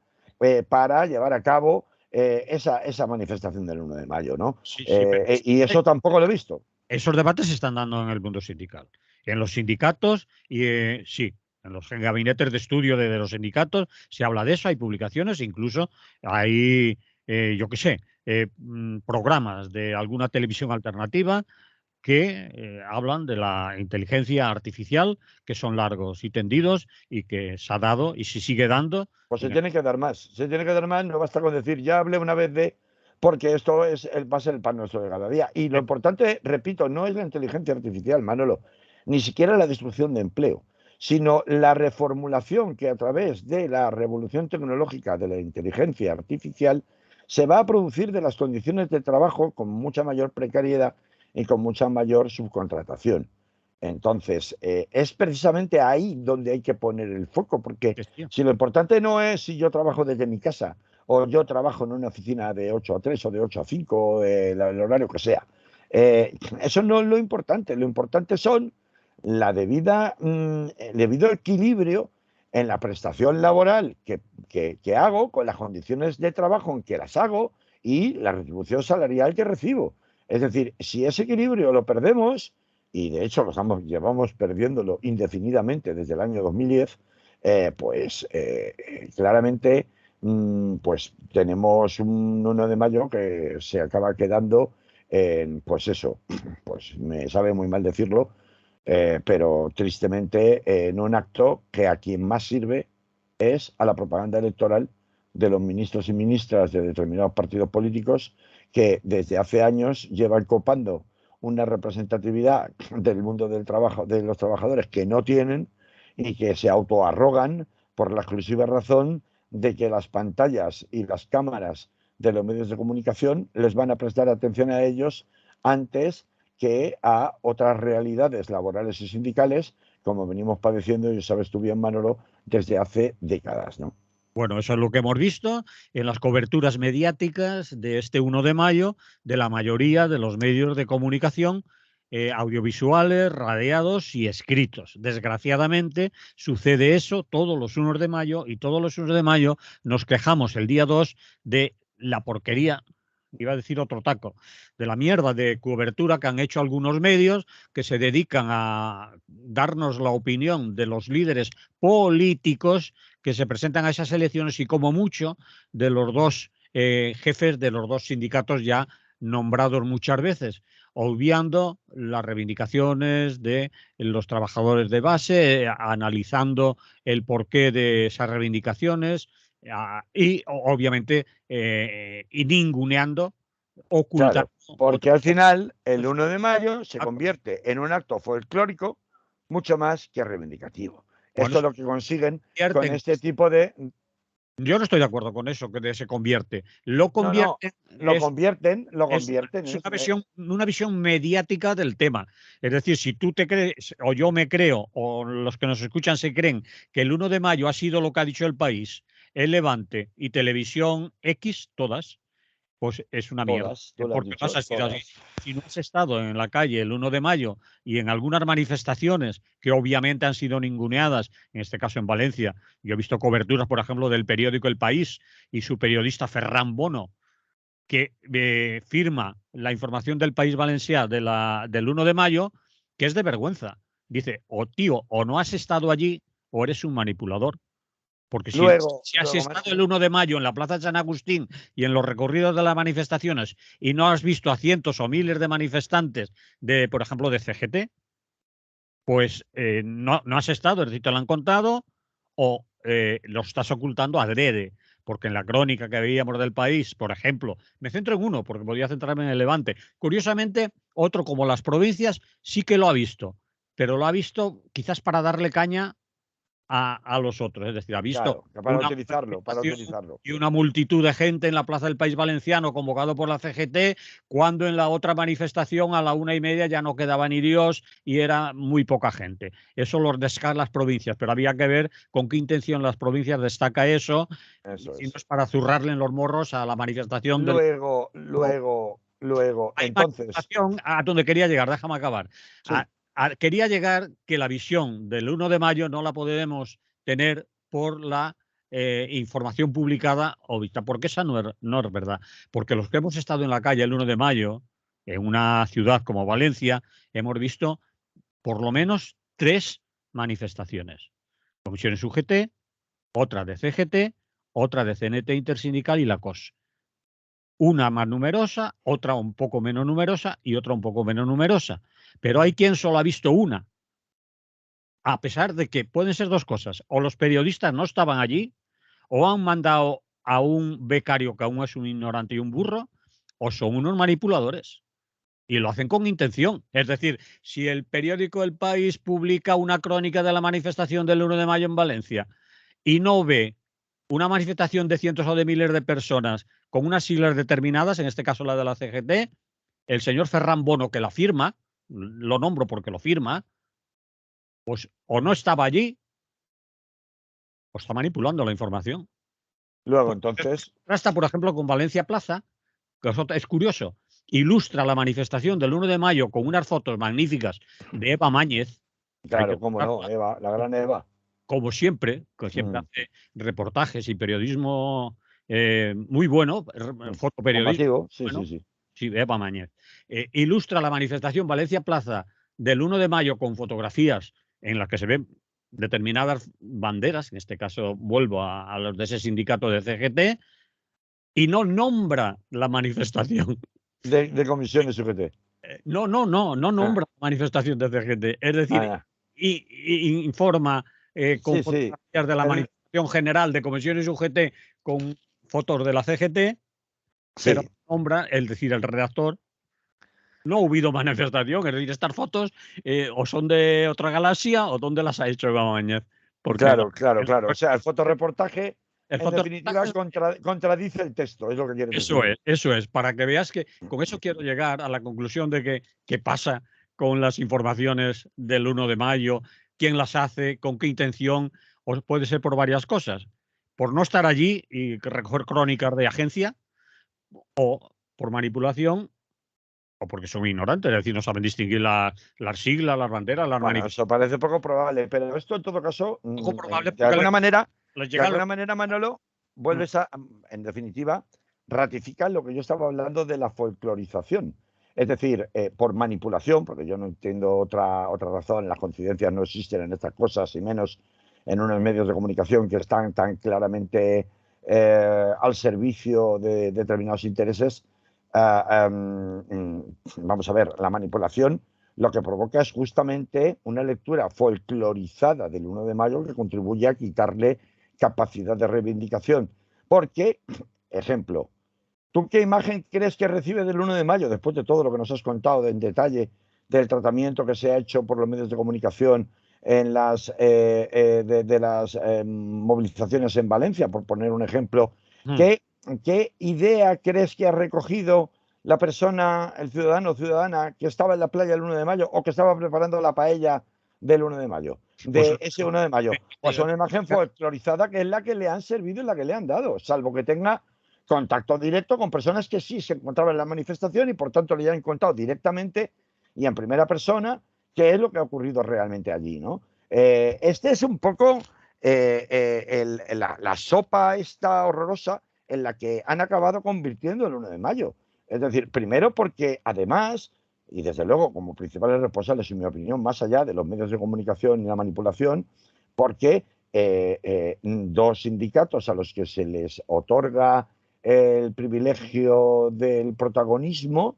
para llevar a cabo esa manifestación del 1 de mayo, ¿no? Sí, sí, pero Y eso tampoco lo he visto. esos debates se están dando en el mundo sindical, en los sindicatos y sí, en los gabinetes de estudio de los sindicatos se habla de eso, hay publicaciones, incluso hay, yo qué sé, programas de alguna televisión alternativa que hablan de la inteligencia artificial, que son largos y tendidos y que se ha dado y se sigue dando. Pues se En el- tiene que dar más. Se tiene que dar más, no basta con decir, ya hablé una vez de, porque esto va a ser el pan nuestro de cada día. Y lo importante, repito, no es la inteligencia artificial, Manolo, ni siquiera la destrucción de empleo, sino la reformulación que a través de la revolución tecnológica de la inteligencia artificial se va a producir de las condiciones de trabajo con mucha mayor precariedad y con mucha mayor subcontratación. Entonces, es precisamente ahí donde hay que poner el foco, porque si lo importante no es si yo trabajo desde mi casa o yo trabajo en una oficina de 8 a 3 o de 8 a 5, el horario que sea, eso no es lo importante son el debido equilibrio en la prestación laboral que hago, con las condiciones de trabajo en que las hago y la retribución salarial que recibo. Es decir, si ese equilibrio lo perdemos, y de hecho llevamos perdiéndolo indefinidamente desde el año 2010, claramente pues tenemos un 1 de mayo que se acaba quedando en, pues eso, pues me sabe muy mal decirlo, pero tristemente en un acto que a quien más sirve es a la propaganda electoral de los ministros y ministras de determinados partidos políticos que desde hace años llevan copando una representatividad del mundo del trabajo, de los trabajadores que no tienen y que se autoarrogan por la exclusiva razón de que las pantallas y las cámaras de los medios de comunicación les van a prestar atención a ellos antes que a otras realidades laborales y sindicales, como venimos padeciendo, y sabes tú bien, Manolo, desde hace décadas, ¿no? Bueno, eso es lo que hemos visto en las coberturas mediáticas de este 1 de mayo de la mayoría de los medios de comunicación audiovisuales, radiados y escritos. Desgraciadamente sucede eso todos los 1 de mayo y todos los 1 de mayo nos quejamos el día 2 de la porquería, iba a decir otro taco, de la mierda de cobertura que han hecho algunos medios que se dedican a darnos la opinión de los líderes políticos que se presentan a esas elecciones y como mucho de los dos jefes de los dos sindicatos ya nombrados muchas veces, obviando las reivindicaciones de los trabajadores de base, analizando el porqué de esas reivindicaciones y obviamente y ninguneando ocultando. Claro, porque al final el otros 1 de mayo se actos. convierte en un acto folclórico mucho más que reivindicativo. Bueno, Esto es lo que consiguen con convierten. este tipo de... Yo no estoy de acuerdo con eso, que se convierte. Lo No, no, convierte es lo es convierten, una visión mediática del tema. Es decir, si tú te crees, o yo me creo, o los que nos escuchan se creen que el 1 de mayo ha sido lo que ha dicho el país, el Levante y Televisión X, todas, pues es una mierda. todas, tú lo has Porque no dicho, has sido así. todas. Si no has estado en la calle el 1 de mayo y en algunas manifestaciones que obviamente han sido ninguneadas, en este caso en Valencia, yo he visto coberturas, por ejemplo, del periódico El País y su periodista Ferran Bono, que firma la información del País Valencià del 1 de mayo, que es de vergüenza. Dice, o tío, o no has estado allí o eres un manipulador. Porque si has estado el 1 de mayo en la Plaza de San Agustín y en los recorridos de las manifestaciones y no has visto a cientos o miles de manifestantes de, por ejemplo, de CGT, pues no has estado, es decir, te lo han contado o lo estás ocultando adrede. Porque en la crónica que veíamos del país, por ejemplo, me centro en uno, porque podía centrarme en el Levante. Curiosamente, otro como las provincias sí que lo ha visto, pero lo ha visto quizás para darle caña a los otros. Es decir, ha visto Claro, para una utilizarlo, para manifestación utilizarlo. y una multitud de gente en la Plaza del País Valenciano convocado por la CGT, cuando en la otra manifestación a la 1:30 ya no quedaba ni Dios y era muy poca gente. Eso lo destacan las provincias, pero había que ver con qué intención las provincias destaca eso, y Eso si no es. es para zurrarle en los morros a la manifestación del... Luego, Hay entonces, manifestación a donde quería llegar, déjame acabar. sí, Quería llegar que la visión del 1 de mayo no la podemos tener por la información publicada o vista, porque esa no es verdad. Porque los que hemos estado en la calle el 1 de mayo, en una ciudad como Valencia, hemos visto por lo menos 3 manifestaciones. Comisiones UGT, otra de CGT, otra de CNT Intersindical y la COS. Una más numerosa, otra un poco menos numerosa y otra un poco menos numerosa. Pero hay quien solo ha visto una, a pesar de que pueden ser dos cosas. O los periodistas no estaban allí, o han mandado a un becario que aún es un ignorante y un burro, o son unos manipuladores. Y lo hacen con intención. Es decir, si el periódico El País publica una crónica de la manifestación del 1 de mayo en Valencia y no ve una manifestación de cientos o de miles de personas con unas siglas determinadas, en este caso la de la CGT, el señor Ferran Bono, que la firma, lo nombro porque lo firma, pues o no estaba allí o está manipulando la información. luego Porque entonces, contrasta, por ejemplo, con Valencia Plaza, que es curioso, ilustra la manifestación del 1 de mayo con unas fotos magníficas de Eva Máñez, que hay que claro, cómo no, recordarla, Eva, la gran Eva. como siempre, que siempre Mm, hace reportajes y periodismo muy bueno, fotoperiodismo Informativo, sí, sí, bueno, sí. sí, Eva Mañez. Ilustra la manifestación Valencia Plaza del 1 de mayo con fotografías en las que se ven determinadas banderas, en este caso vuelvo a los de ese sindicato de CGT, y no nombra la manifestación. De comisiones UGT. No Ah, nombra la manifestación de CGT. Es decir, ah, informa con sí, sí. fotografías de la El- manifestación general de comisiones UGT con fotos de la CGT, pero sí, nombra, es decir, el redactor, no ha habido manifestación. Es decir, estas fotos o son de otra galaxia o dónde las ha hecho Eva Mañez. Porque claro, claro, claro. O sea, el fotoreportaje, el en definitiva, fotoreportaje. contradice el texto, es lo que quieres Eso decir. es, eso es, para que veas que con eso quiero llegar a la conclusión de que qué pasa con las informaciones del 1 de mayo, quién las hace, con qué intención, o puede ser por varias cosas. Por no estar allí y recoger crónicas de agencia, por manipulación, o porque son ignorantes, es decir, no saben distinguir las siglas, las banderas, las Bueno, manifestaciones. eso parece poco probable, pero esto en todo caso, Poco probable porque les de llega lo alguna manera, Manolo, vuelves a, en definitiva, ratifica lo que yo estaba hablando de la folclorización. Es decir, por manipulación, porque yo no entiendo otra razón, las coincidencias no existen en estas cosas, y menos en unos medios de comunicación que están tan claramente al servicio de determinados intereses. Vamos a ver, la manipulación lo que provoca es justamente una lectura folclorizada del 1 de mayo que contribuye a quitarle capacidad de reivindicación. Porque, ejemplo, ¿Tú qué imagen crees que recibe del 1 de mayo, después de todo lo que nos has contado en detalle del tratamiento que se ha hecho por los medios de comunicación en las de las movilizaciones en Valencia, por poner un ejemplo? Mm. ¿Qué, qué idea crees que ha recogido la persona, el ciudadano o ciudadana que estaba en la playa el 1 de mayo o que estaba preparando la paella del 1 de mayo? Pues De ese 1 de mayo. Pues una imagen folclorizada que es la que le han servido y la que le han dado, salvo que tenga contacto directo con personas que sí se encontraban en la manifestación y por tanto le han contado directamente y en primera persona qué es lo que ha ocurrido realmente allí, ¿no? Este es un poco la sopa esta horrorosa en la que han acabado convirtiendo el 1 de mayo. Es decir, primero porque además, y desde luego como principales responsables, en mi opinión, más allá de los medios de comunicación y la manipulación, porque dos sindicatos a los que se les otorga el privilegio del protagonismo,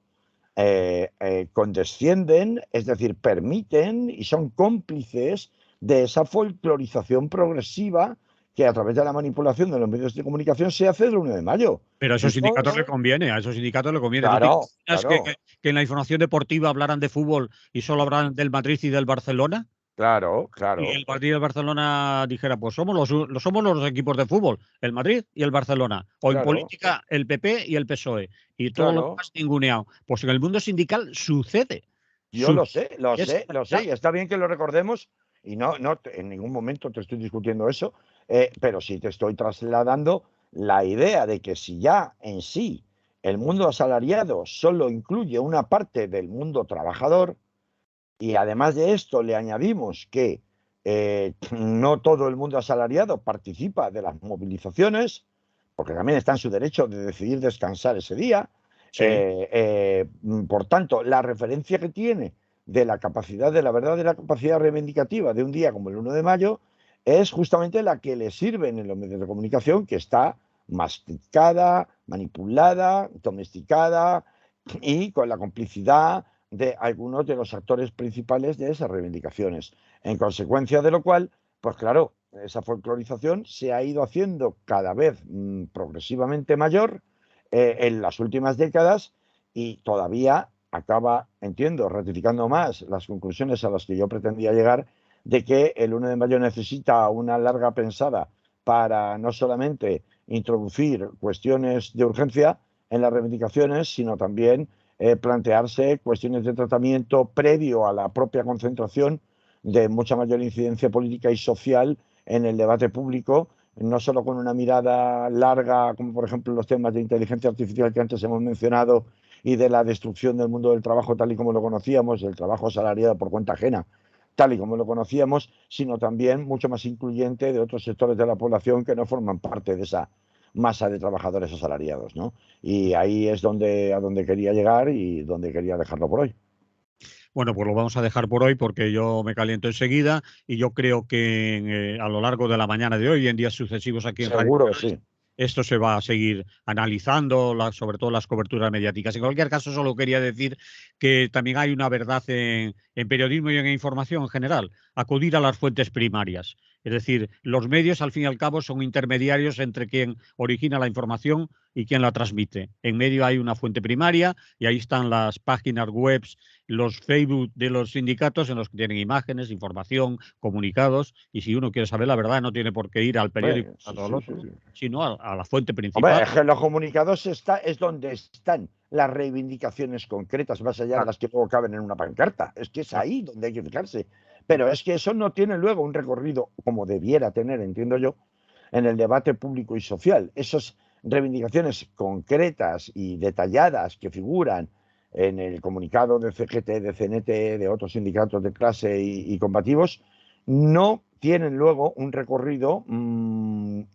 condescienden, es decir, permiten y son cómplices de esa folclorización progresiva que a través de la manipulación de los medios de comunicación se hace del 1 de mayo. Pero a esos Y sindicatos le todo, conviene, a esos sindicatos le conviene. ¿Tú te claro, imaginas claro, que en la información deportiva hablaran de fútbol y solo hablaran del Madrid y del Barcelona? claro, Y claro, el partido del Barcelona dijera, pues somos los equipos de fútbol, el Madrid y el Barcelona. O en claro, política, el PP y el PSOE. Y todo lo claro. demás ninguneado. Pues en el mundo sindical sucede. Yo lo Sucede. sé, lo Es sé, lo sé, y está bien que lo recordemos, y en ningún momento te estoy discutiendo eso, pero sí te estoy trasladando la idea de que si ya en sí el mundo asalariado solo incluye una parte del mundo trabajador, y además de esto le añadimos que no todo el mundo asalariado participa de las movilizaciones, porque también está en su derecho de decidir descansar ese día. Sí. Por tanto, la referencia que tiene de la capacidad, de la verdadera capacidad reivindicativa de un día como el 1 de mayo, es justamente la que le sirven en los medios de comunicación, que está masticada, manipulada, domesticada y con la complicidad de algunos de los actores principales de esas reivindicaciones. En consecuencia de lo cual, pues claro, esa folclorización se ha ido haciendo cada vez progresivamente mayor en las últimas décadas y todavía acaba, entiendo, ratificando más las conclusiones a las que yo pretendía llegar de que el 1 de mayo necesita una larga pensada para no solamente introducir cuestiones de urgencia en las reivindicaciones, sino también plantearse cuestiones de tratamiento previo a la propia concentración de mucha mayor incidencia política y social en el debate público, no solo con una mirada larga, como por ejemplo los temas de inteligencia artificial que antes hemos mencionado y de la destrucción del mundo del trabajo tal y como lo conocíamos, del trabajo asalariado por cuenta ajena, tal y como lo conocíamos, sino también mucho más incluyente de otros sectores de la población que no forman parte de esa masa de trabajadores asalariados, ¿no? Y ahí es a donde quería llegar y donde quería dejarlo por hoy. Bueno, pues lo vamos a dejar por hoy porque yo me caliento enseguida y yo creo que a lo largo de la mañana de hoy y en días sucesivos aquí en Radio Seguro que sí. esto se va a seguir analizando, sobre todo las coberturas mediáticas. En cualquier caso, solo quería decir que también hay una verdad en periodismo y en información en general, acudir a las fuentes primarias. Es decir, los medios, al fin y al cabo, son intermediarios entre quien origina la información y quien la transmite. En medio hay una fuente primaria y ahí están las páginas web, los Facebook de los sindicatos en los que tienen imágenes, información, comunicados, y si uno quiere saber la verdad no tiene por qué ir al periódico Sí, a todo el sí, sí, otro, sí. sino a la fuente Hombre, principal. es que en los comunicados es donde están las reivindicaciones concretas, más allá de Claro, las que luego caben en una pancarta. Es que es claro. ahí donde hay que fijarse. Pero es que eso no tiene luego un recorrido como debiera tener, entiendo yo, en el debate público y social. Esas reivindicaciones concretas y detalladas que figuran en el comunicado de CGT, de CNT, de otros sindicatos de clase y combativos, no tienen luego un recorrido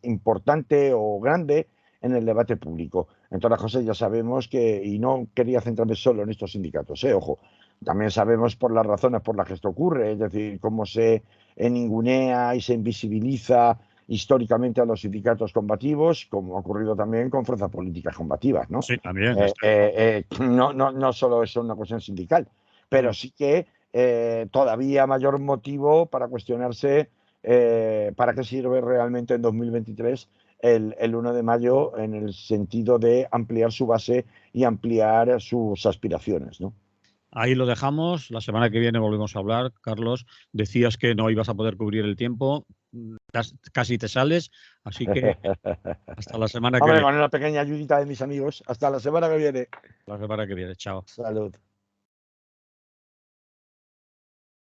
importante o grande en el debate público. En todas las cosas ya sabemos que, y no quería centrarme solo en estos sindicatos, ojo, también sabemos por las razones por las que esto ocurre, es decir, cómo se ningunea y se invisibiliza históricamente a los sindicatos combativos, como ha ocurrido también con fuerzas políticas combativas, ¿no? Sí, también. Está claro. No solo es una cuestión sindical, pero Mm. sí que todavía mayor motivo para cuestionarse para qué sirve realmente en 2023 el 1 de mayo en el sentido de ampliar su base y ampliar sus aspiraciones, ¿no? Ahí lo dejamos. La semana que viene volvemos a hablar. Carlos, decías que no ibas a poder cubrir el tiempo. Casi te sales. Así que hasta la semana que Hombre, viene. con una pequeña ayudita de mis amigos. Hasta la semana que viene. La semana que viene. Chao. Salud.